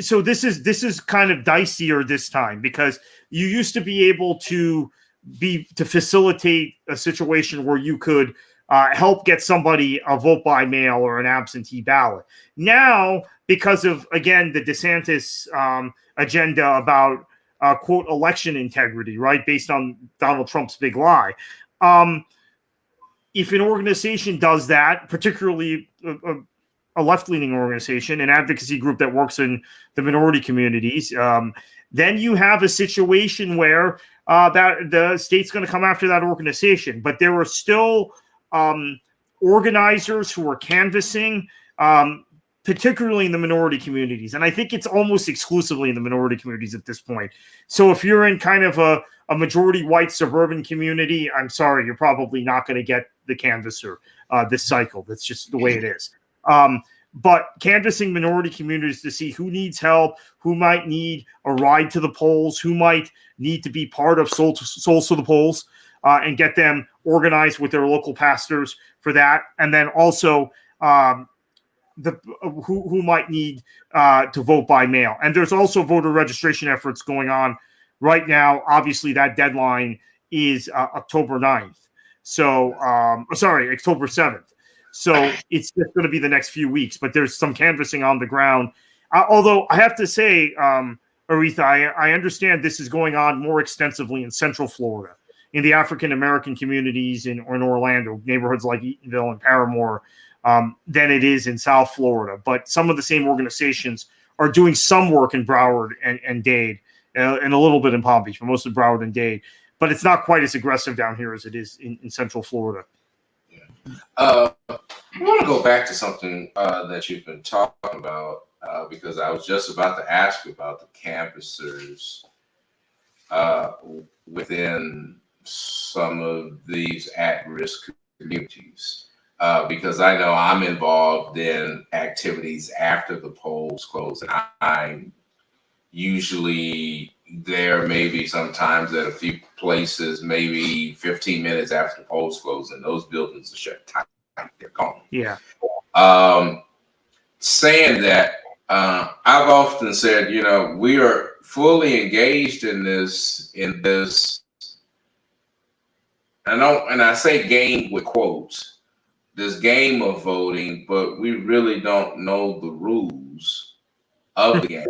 so this is kind of dicier this time, because you used to be able to facilitate a situation where you could help get somebody a vote by mail or an absentee ballot. Now, because of, again, the DeSantis agenda about quote election integrity, right, based on Donald Trump's big lie, if an organization does that, particularly a left-leaning organization, an advocacy group that works in the minority communities, then you have a situation where that the state's going to come after that organization. But there are still organizers who are canvassing, particularly in the minority communities. And I think it's almost exclusively in the minority communities at this point. So if you're in kind of a majority white suburban community, I'm sorry, you're probably not going to get the canvasser this cycle. That's just the way it is. But canvassing minority communities to see who needs help, who might need a ride to the polls, who might need to be part of Souls to the Polls, and get them organized with their local pastors for that. And then also who might need to vote by mail. And there's also voter registration efforts going on right now. Obviously, that deadline is October 9th. So, October 7th. So it's just going to be the next few weeks, but there's some canvassing on the ground. Although I have to say, Aretha, I understand this is going on more extensively in Central Florida, in the African-American communities in Orlando, neighborhoods like Eatonville and Paramore, than it is in South Florida. But some of the same organizations are doing some work in Broward and Dade, and a little bit in Palm Beach, but mostly Broward and Dade. But it's not quite as aggressive down here as it is in Central Florida. I want to go back to something that you've been talking about, because I was just about to ask you about the canvassers within some of these at-risk communities, because I know I'm involved in activities after the polls close, and I'm usually there maybe sometimes at a few places, maybe 15 minutes after the polls close, and those buildings are shut tight. They're gone. Yeah. Saying that, I've often said, we are fully engaged in this, and I say game with quotes, this game of voting, but we really don't know the rules of the game.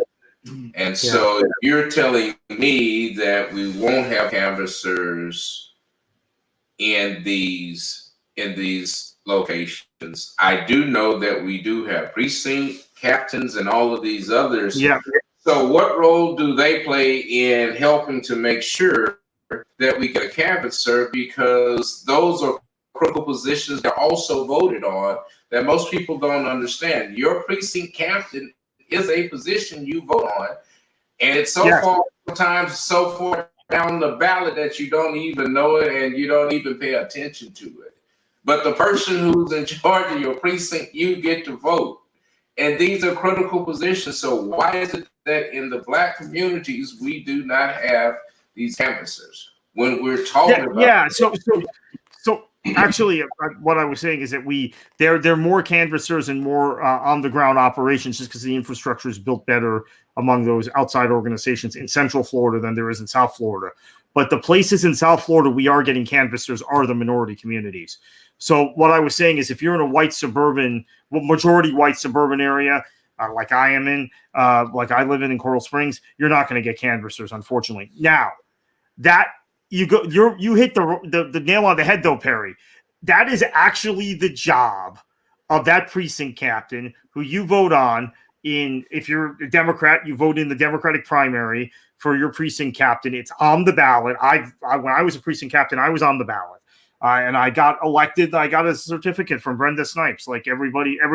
And so if you're telling me that we won't have canvassers in these locations, I do know that we do have precinct captains and all of these others. Yeah. So what role do they play in helping to make sure that we get a canvasser? Because those are critical positions that are also voted on that most people don't understand. Your precinct captain is a position you vote on, and it's so far down the ballot that you don't even know it and you don't even pay attention to it. But the person who's in charge of your precinct, you get to vote. And these are critical positions. So why is it that in the Black communities we do not have these canvassers when we're talking about? Yeah. So actually, what I was saying is that there are more canvassers and more on the ground operations, just because the infrastructure is built better among those outside organizations in Central Florida than there is in South Florida. But the places in South Florida we are getting canvassers are the minority communities. So what I was saying is, if you're in a majority white suburban area, like I am in, like I live in Coral Springs, you're not going to get canvassers, unfortunately. Now, that you hit the nail on the head, though, Perry. That is actually the job of that precinct captain who you vote on. If you're a Democrat, you vote in the Democratic primary for your precinct captain. It's on the ballot. When I was a precinct captain, I was on the ballot. And I got elected. I got a certificate from Brenda Snipes, like every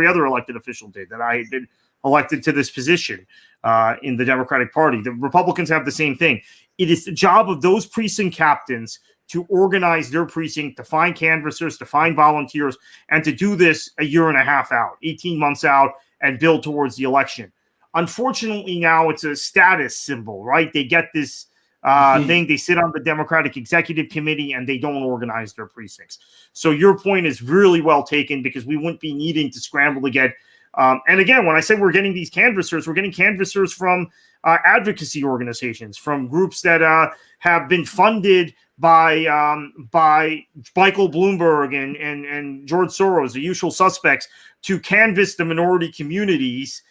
other elected official did, that I had been elected to this position in the Democratic Party. The Republicans have the same thing. It is the job of those precinct captains to organize their precinct, to find canvassers, to find volunteers, and to do this a year and a half out, 18 months out, and build towards the election. Unfortunately, now it's a status symbol, right? They get this thing, they sit on the Democratic Executive Committee, and they don't organize their precincts. So your point is really well taken, because we wouldn't be needing to scramble to get. And again, when I say we're getting these canvassers, we're getting canvassers from advocacy organizations, from groups that have been funded by Michael Bloomberg and George Soros, the usual suspects, to canvass the minority communities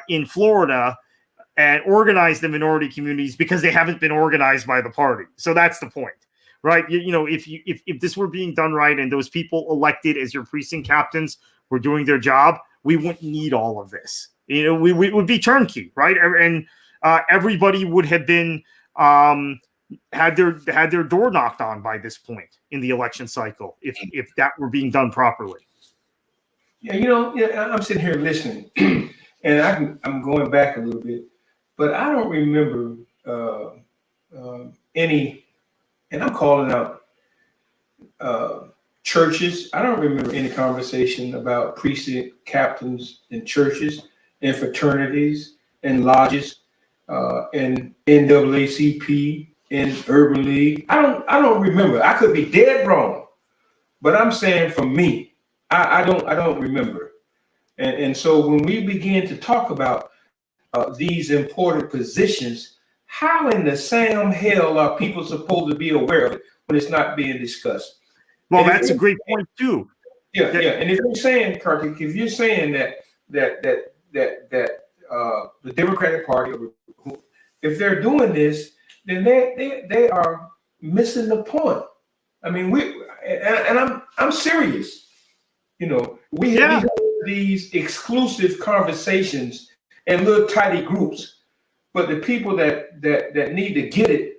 in Florida and organize the minority communities, because they haven't been organized by the party. So that's the point, right? If this were being done right, and those people elected as your precinct captains were doing their job, we wouldn't need all of this. We would be turnkey, right? And everybody would have been had their door knocked on by this point in the election cycle, if that were being done properly. I'm sitting here listening, and I'm going back a little bit, but I don't remember any, and I'm calling out churches. I don't remember any conversation about precinct captains in churches and fraternities and lodges and NAACP and Urban League. I don't remember. I could be dead wrong, but I'm saying for me, I don't remember. And so when we begin to talk about these important positions, how in the Sam hell are people supposed to be aware of it when it's not being discussed? Well, that's a great point too. Yeah. And if you're saying, Kartik, if you're saying that the Democratic Party, if they're doing this, then they are missing the point. I mean, I'm serious. We have these exclusive conversations and little tidy groups, but the people that need to get it,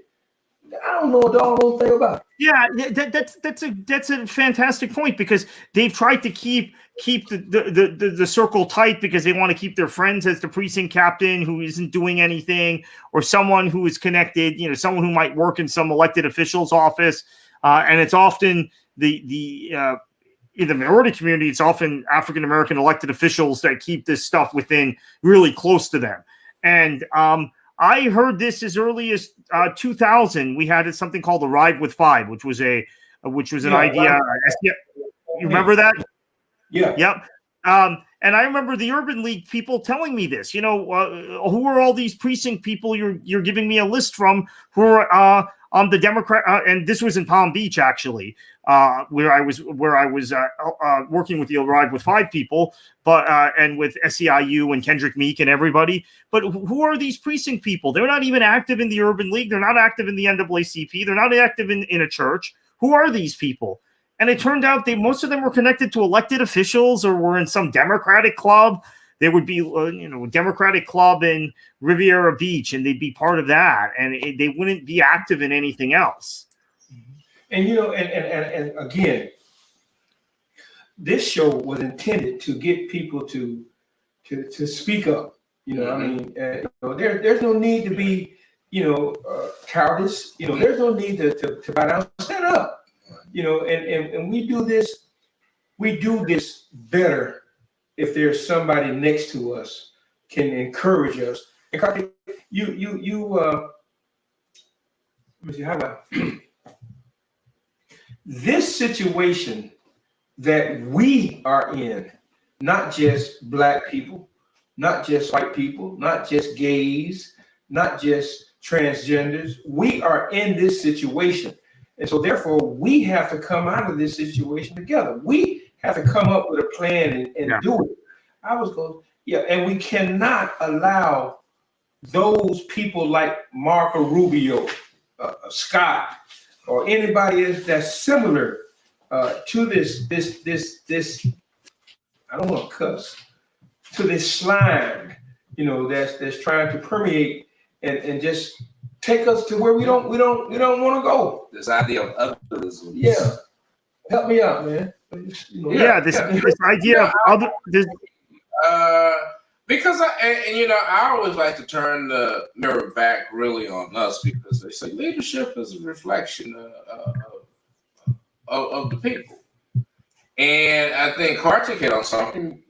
I don't know a doggone thing about it. Yeah, that's a fantastic point, because they've tried to keep the circle tight, because they want to keep their friends as the precinct captain who isn't doing anything, or someone who is connected, someone who might work in some elected official's office, and it's often in the minority community, it's often African American elected officials that keep this stuff within really close to them. And I heard this as early as 2000. We had something called the Ride with Five, which was an idea. You remember that? Yeah. Yep. And I remember the Urban League people telling me this. Who are all these precinct people you're giving me a list from who are on the Democrat? And this was in Palm Beach, actually, where I was working with the Ride with Five people, but and with SEIU and Kendrick Meek and everybody. But who are these precinct people? They're not even active in the Urban League. They're not active in the NAACP. They're not active in a church. Who are these people? And it turned out most of them were connected to elected officials or were in some Democratic club. There would be, a Democratic club in Riviera Beach, and they'd be part of that, and they wouldn't be active in anything else. And and again, this show was intended to get people to speak up. I mean, there's no need to be, cowardice. There's no need to bow down. Stand up. And we do this better if there's somebody next to us can encourage us. And Kartik, let me see, how about this situation that we are in, not just Black people, not just white people, not just gays, not just transgenders. We are in this situation. And so therefore, we have to come out of this situation together. We have to come up with a plan and do it. And we cannot allow those people like Marco Rubio, Scott, or anybody else that's similar to this, I don't want to cuss, to this slime, that's trying to permeate and just take us to where we don't want to go. This idea of others. Yeah, help me out, man. This idea of other. Because I always like to turn the mirror back really on us, because they say leadership is a reflection of the people. And I think Kartik hit on something.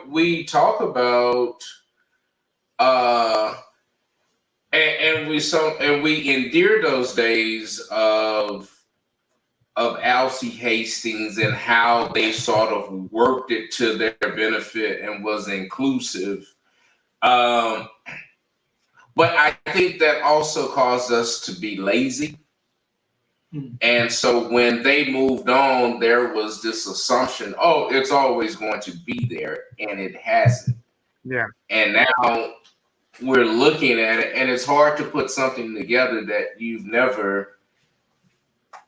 We talk about and we endear those days of Alcee Hastings and how they sort of worked it to their benefit and was inclusive. But I think that also caused us to be lazy. And so when they moved on, there was this assumption, oh, it's always going to be there, and it hasn't. Yeah. And now we're looking at it, and it's hard to put something together that you've never,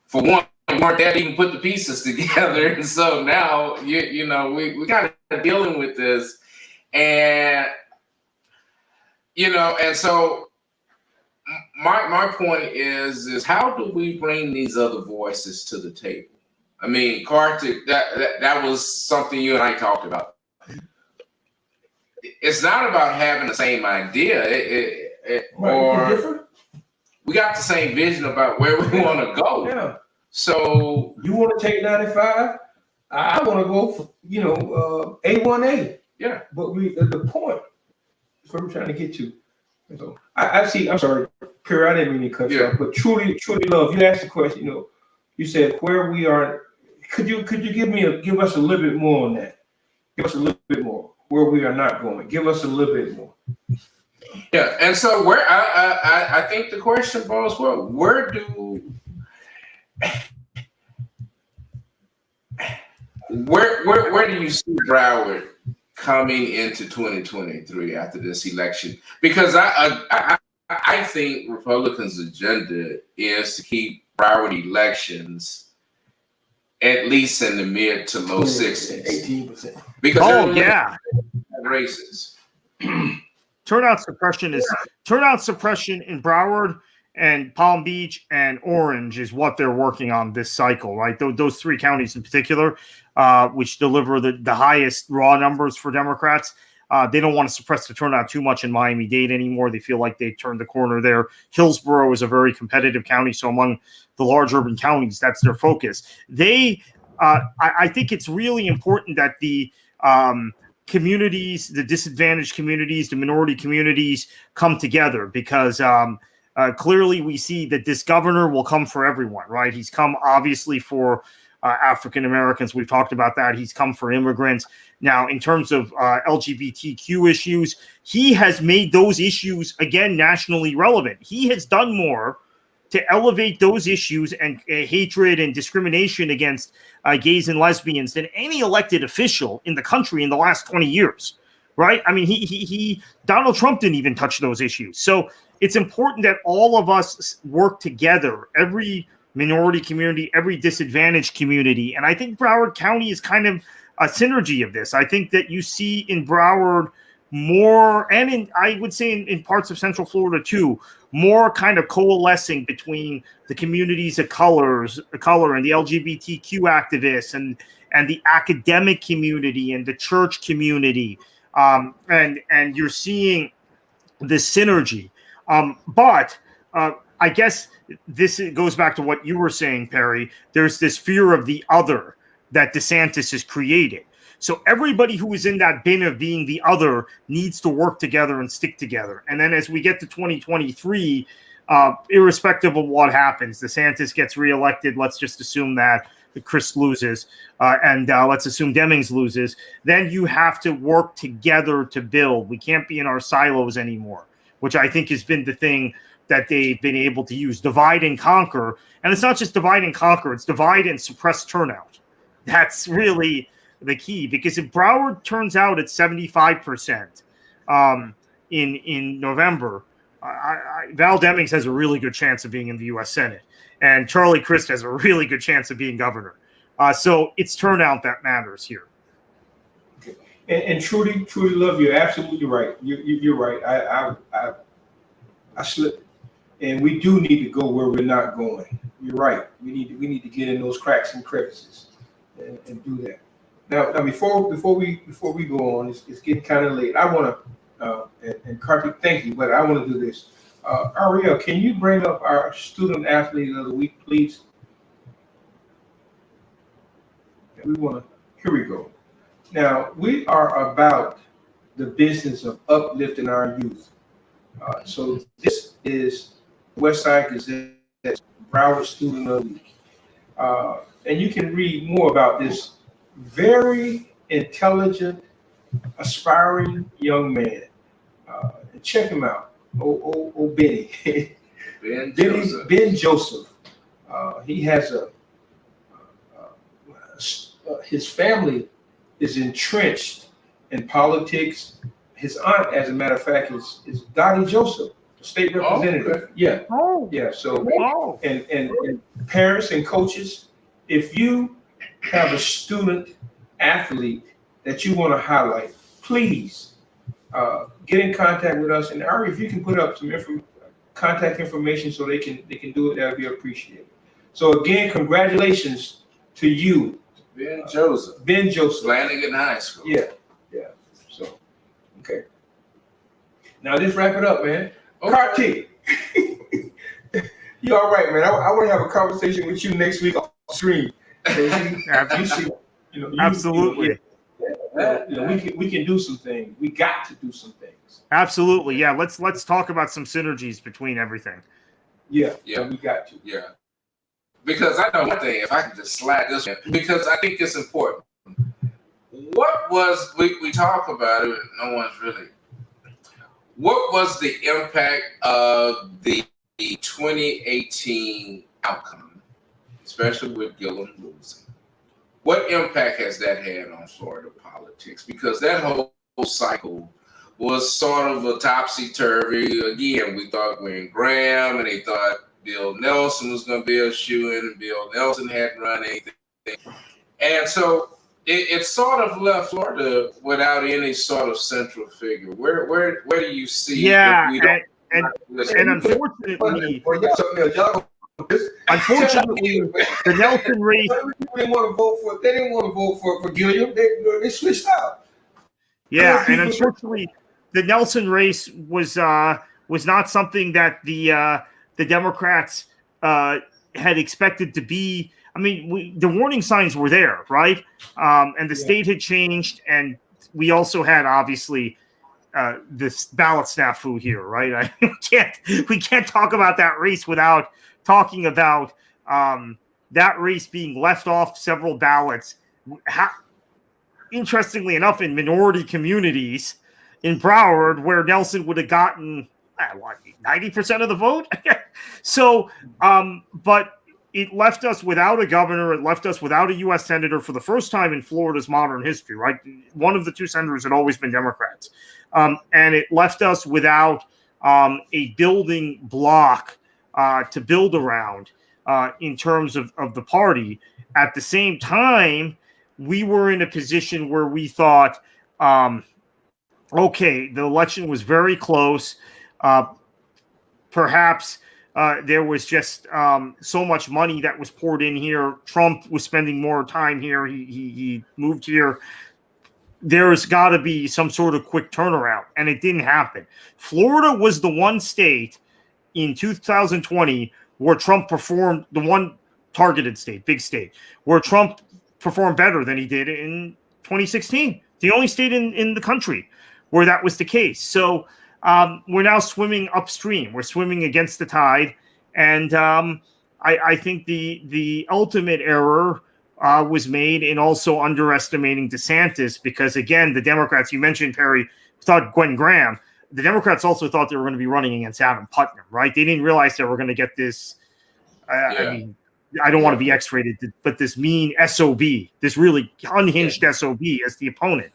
for one, weren't there to even put the pieces together. And so now we kind of dealing with this, and and so my point is how do we bring these other voices to the table? I mean, Kartik, that was something you and I talked about. It's not about having the same idea, or we got the same vision about where we want to go. Yeah. So you want to take 95? I want to go for A1A. Yeah. But the point is what I'm trying to get to. So I see. I'm sorry, Perry, I didn't mean to cut you off. But truly love. You asked the question. You said where we are. Could you give us a little bit more on that? Give us a little bit more where we are not going. Give us a little bit more. Yeah, and so where I think the question boils, well, where do you see Broward coming into 2023 after this election? Because I think Republicans' agenda is to keep Broward elections at least in the mid to low 60s. 18%. Because races. Turnout suppression in Broward and Palm Beach and Orange is what they're working on this cycle, right? Those three counties in particular, which deliver the highest raw numbers for Democrats. They don't want to suppress the turnout too much in Miami-Dade anymore. They feel like they turned the corner there. Hillsborough is a very competitive county, so among the large urban counties, that's their focus. I think it's really important that the communities, the disadvantaged communities, the minority communities come together, because clearly we see that this governor will come for everyone, right? He's come obviously for African Americans. We've talked about that. He's come for immigrants. Now, in terms of LGBTQ issues, he has made those issues, again, nationally relevant. He has done more to elevate those issues and hatred and discrimination against gays and lesbians than any elected official in the country in the last 20 years, right? I mean, Donald Trump didn't even touch those issues. So it's important that all of us work together, every minority community, every disadvantaged community. And I think Broward County is kind of a synergy of this. I think that you see in Broward more, and I would say in parts of Central Florida too, more kind of coalescing between the communities of color and the LGBTQ activists and the academic community and the church community. And you're seeing this synergy. But I guess this goes back to what you were saying, Perry. There's this fear of the other that DeSantis has created. So everybody who is in that bin of being the other needs to work together and stick together. And then as we get to 2023, irrespective of what happens, DeSantis gets reelected. Let's just assume that Chris loses, and let's assume Demings loses. Then you have to work together to build. We can't be in our silos anymore, which I think has been the thing that they've been able to use. Divide and conquer. And it's not just divide and conquer, it's divide and suppress turnout. That's really the key, because if Broward turns out at 75% in November, Val Demings has a really good chance of being in the U.S. Senate, and Charlie Crist has a really good chance of being governor. So it's turnout that matters here. Okay. And truly love, you're absolutely right. You're right. I slipped, and we do need to go where we're not going. You're right. We need to get in those cracks and crevices and do that. Now before we go on, it's getting kind of late. I want to And Kartik, thank you, but I want to do this. Ariel, can you bring up our student athlete of the week, please? We want to, here we go. Now, we are about the business of uplifting our youth. So this is Westside Gazette, Broward Student of the Week. And you can read more about this very intelligent, aspiring young man. Check him out. Benny. Ben Joseph. He has his family is entrenched in politics. His aunt, as a matter of fact, is Dottie Joseph, the state representative. Okay. Yeah. Oh. Yeah. So and parents and coaches, if you have a student athlete that you want to highlight, please get in contact with us. And Ari, if you can put up some contact information so they can do it, that would be appreciated. So again, congratulations to you, Ben Joseph. Ben Joseph. Flanagan High School. Yeah. So, okay. Now let's wrap it up, man. Okay. Kartik, you all right, man? I want to have a conversation with you next week on stream. Absolutely. We can do some things. We got to do some things. Absolutely. Yeah. Let's talk about some synergies between everything. Yeah. We got to. Yeah. Because I know one thing, if I can just slide this in, because I think it's important. What was, we talk about it, no one's really, what was the impact of the 2018 outcome, especially with Gillum losing? What impact has that had on Florida politics? Because that whole cycle was sort of a topsy-turvy. Again, we thought Gwen Graham, and they thought Bill Nelson was going to be a shoo-in, and Bill Nelson hadn't run anything. And so it sort of left Florida without any sort of central figure. Where do you see? Yeah, if we don't, and unfortunately, the Nelson race. They didn't want to vote for Gilliam. They switched out. Yeah, and unfortunately, the Nelson race was not something that the Democrats had expected to be. I mean, the warning signs were there, right? And the state had changed, and we also had obviously this ballot snafu here, right? We can't talk about that race without talking about that race being left off several ballots. Interestingly enough, in minority communities in Broward, where Nelson would have gotten 90% of the vote. So, but it left us without a governor. It left us without a U.S. senator for the first time in Florida's modern history, right? One of the two senators had always been Democrats. And it left us without a building block to build around in terms of the party. At the same time, we were in a position where we thought, okay, the election was very close. Perhaps there was just so much money that was poured in here. Trump was spending more time here. He moved here. There's got to be some sort of quick turnaround, and it didn't happen. Florida was the one state in 2020 where Trump performed, the one targeted state, big state, where Trump performed better than he did in 2016. The only state in the country where that was the case. So we're now swimming upstream. We're swimming against the tide. And I think the ultimate error was made in also underestimating DeSantis, because, again, the Democrats, you mentioned, Perry, thought Gwen Graham. The Democrats also thought they were going to be running against Adam Putnam, right? They didn't realize they were going to get this. I mean, I don't want to be X-rated, but this mean SOB, this really unhinged SOB as the opponent.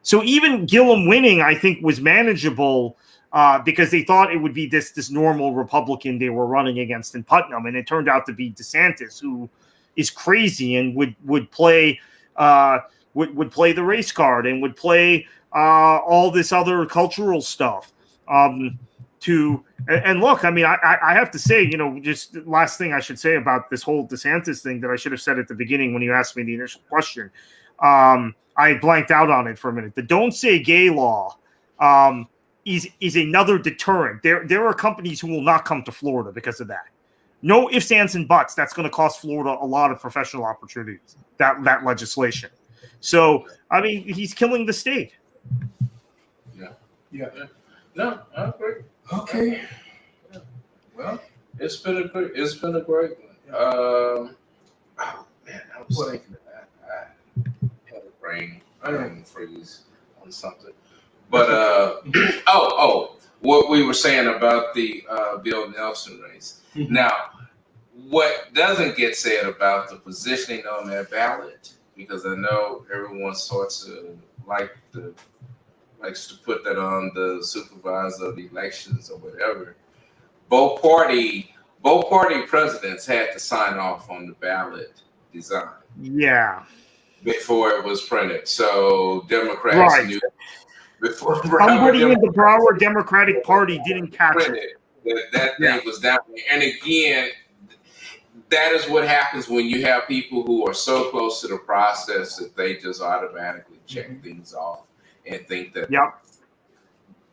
So even Gillum winning, I think, was manageable because they thought it would be this normal Republican they were running against in Putnam, and it turned out to be DeSantis, who is crazy and would play the race card and would play all this other cultural stuff. And look, I mean, I have to say, just the last thing I should say about this whole DeSantis thing that I should have said at the beginning when you asked me the initial question. I blanked out on it for a minute. The Don't Say Gay law is another deterrent. There are companies who will not come to Florida because of that. No ifs, ands, and buts. That's going to cost Florida a lot of professional opportunities. That legislation. So I mean, he's killing the state. Yeah. No, I agree. Okay. Yeah. Well, it's been a great one. Oh man, I was thinking that I had a brain freeze on something. But what we were saying about the Bill Nelson race. Mm-hmm. Now, what doesn't get said about the positioning on that ballot, because I know everyone sorts of likes to put that on the supervisor of elections or whatever. Both party presidents had to sign off on the ballot design. Yeah. Before it was printed. So Democrats knew before somebody in the Broward Democratic Party didn't catch it. That thing was down there. And again, that is what happens when you have people who are so close to the process that they just automatically check things off and think that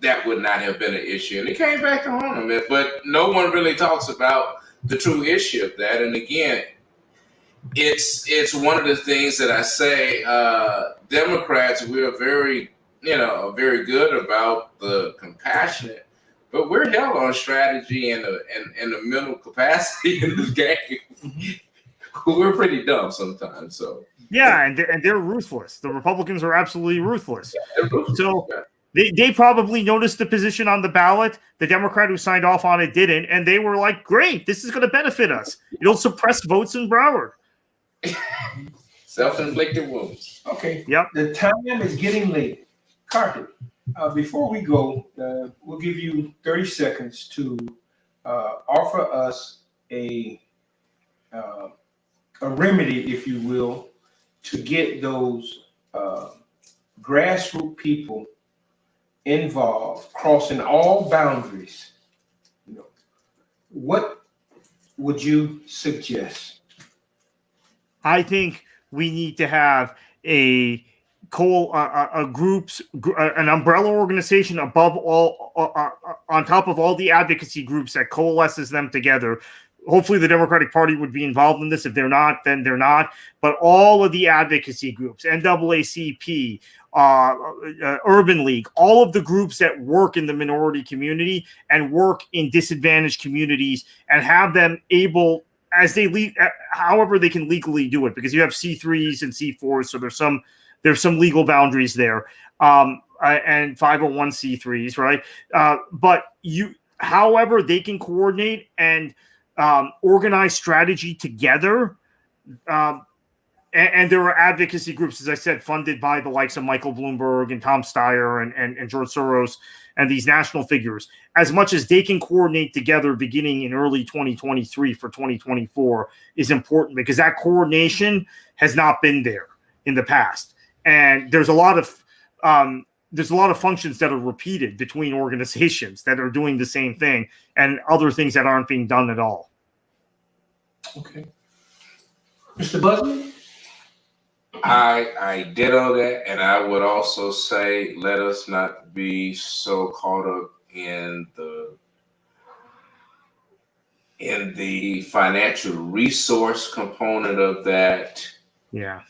that would not have been an issue. And it came back to haunt them. But no one really talks about the true issue of that. And again, it's one of the things that I say, Democrats, we're very good about the compassionate, but we're hell on strategy and the mental capacity in this game. We're pretty dumb sometimes. So yeah, and they're ruthless. The Republicans are absolutely ruthless. Yeah, ruthless. So they probably noticed the position on the ballot. The Democrat who signed off on it didn't, and they were like, "Great, this is going to benefit us. It'll suppress votes in Broward." Self-inflicted wounds. Okay. Yep. The time is getting late. Kartik, before we go, we'll give you 30 seconds to offer us a remedy, if you will, to get those grassroots people involved, crossing all boundaries. What would you suggest? I think we need to have an umbrella organization above all, on top of all the advocacy groups that coalesces them together. Hopefully the Democratic Party would be involved in this. If they're not, then they're not. But all of the advocacy groups, NAACP, Urban League, all of the groups that work in the minority community and work in disadvantaged communities, and have them able, as they however they can legally do it, because you have C3s and C4s, so there's some legal boundaries there, and 501c3s, right? But however they can coordinate and organize strategy together, and there are advocacy groups, as I said, funded by the likes of Michael Bloomberg and Tom Steyer and George Soros and these national figures. As much as they can coordinate together beginning in early 2023 for 2024 is important, because that coordination has not been there in the past. And there's a lot of functions that are repeated between organizations that are doing the same thing, and other things that aren't being done at all. Okay. Mr. Busby? I ditto that, and I would also say, let us not be so caught up in the financial resource component of that. Yeah.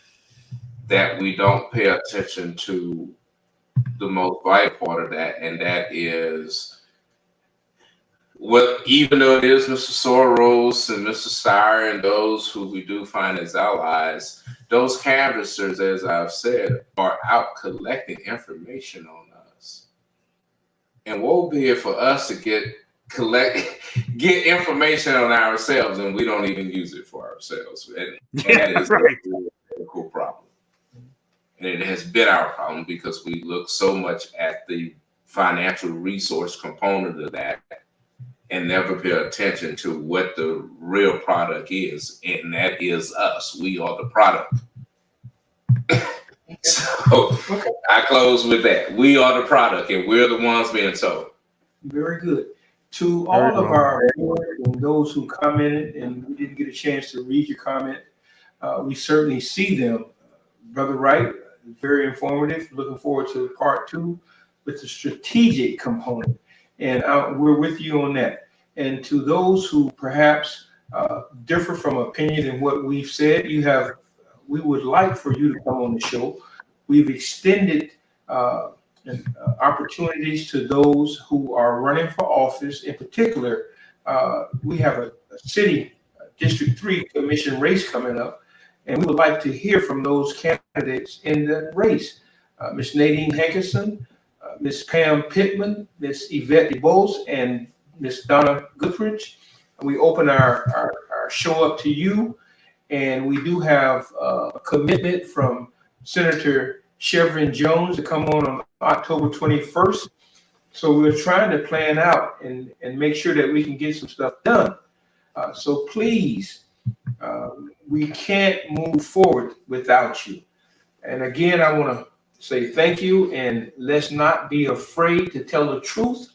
That we don't pay attention to the most vital part of that, and that is, well, even though it is Mr. Soros and Mr. Steyer and those who we do find as allies, those canvassers, as I've said, are out collecting information on us. And woe be it for us to get information on ourselves, and we don't even use it for ourselves. And that is right. a critical problem. And it has been our problem because we look so much at the financial resource component of that and never pay attention to what the real product is. And that is us. We are the product. So I close with that. We are the product, and we're the ones being sold. Very good. To all of our viewers and those who commented and we didn't get a chance to read your comment, we certainly see them. Brother Wright, very informative. Looking forward to part 2 with the strategic component. And we're with you on that. And to those who perhaps differ from opinion in what we've said, we would like for you to come on the show. We've extended opportunities to those who are running for office. In particular, we have a city District 3 commission race coming up, and we would like to hear from those candidates in the race. Ms. Nadine Hankerson, Ms. Pam Pittman, Ms. Yvette DeBose, and Ms. Donna Goodrich. We open our show up to you, and we do have a commitment from Senator Chevron Jones to come on October 21st. So we're trying to plan out and make sure that we can get some stuff done. So please, we can't move forward without you. And again, I want to say thank you, and let's not be afraid to tell the truth.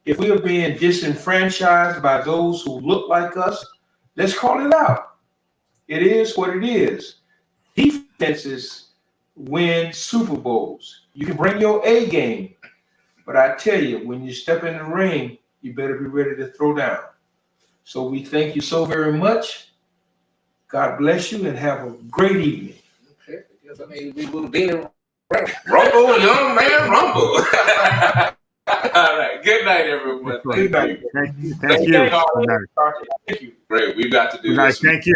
If we are being disenfranchised by those who look like us, let's call it out. It is what it is. Defenses win Super Bowls. You can bring your A game, but I tell you, when you step in the ring, you better be ready to throw down. So we thank you so very much. God bless you and have a great evening. Okay, because I mean, we will be in Rumble, young man, Rumble. All right. Good night, everyone. Good night. Thank you. Good night. Thank you. Great. We've got to do Good night. this. Thank you.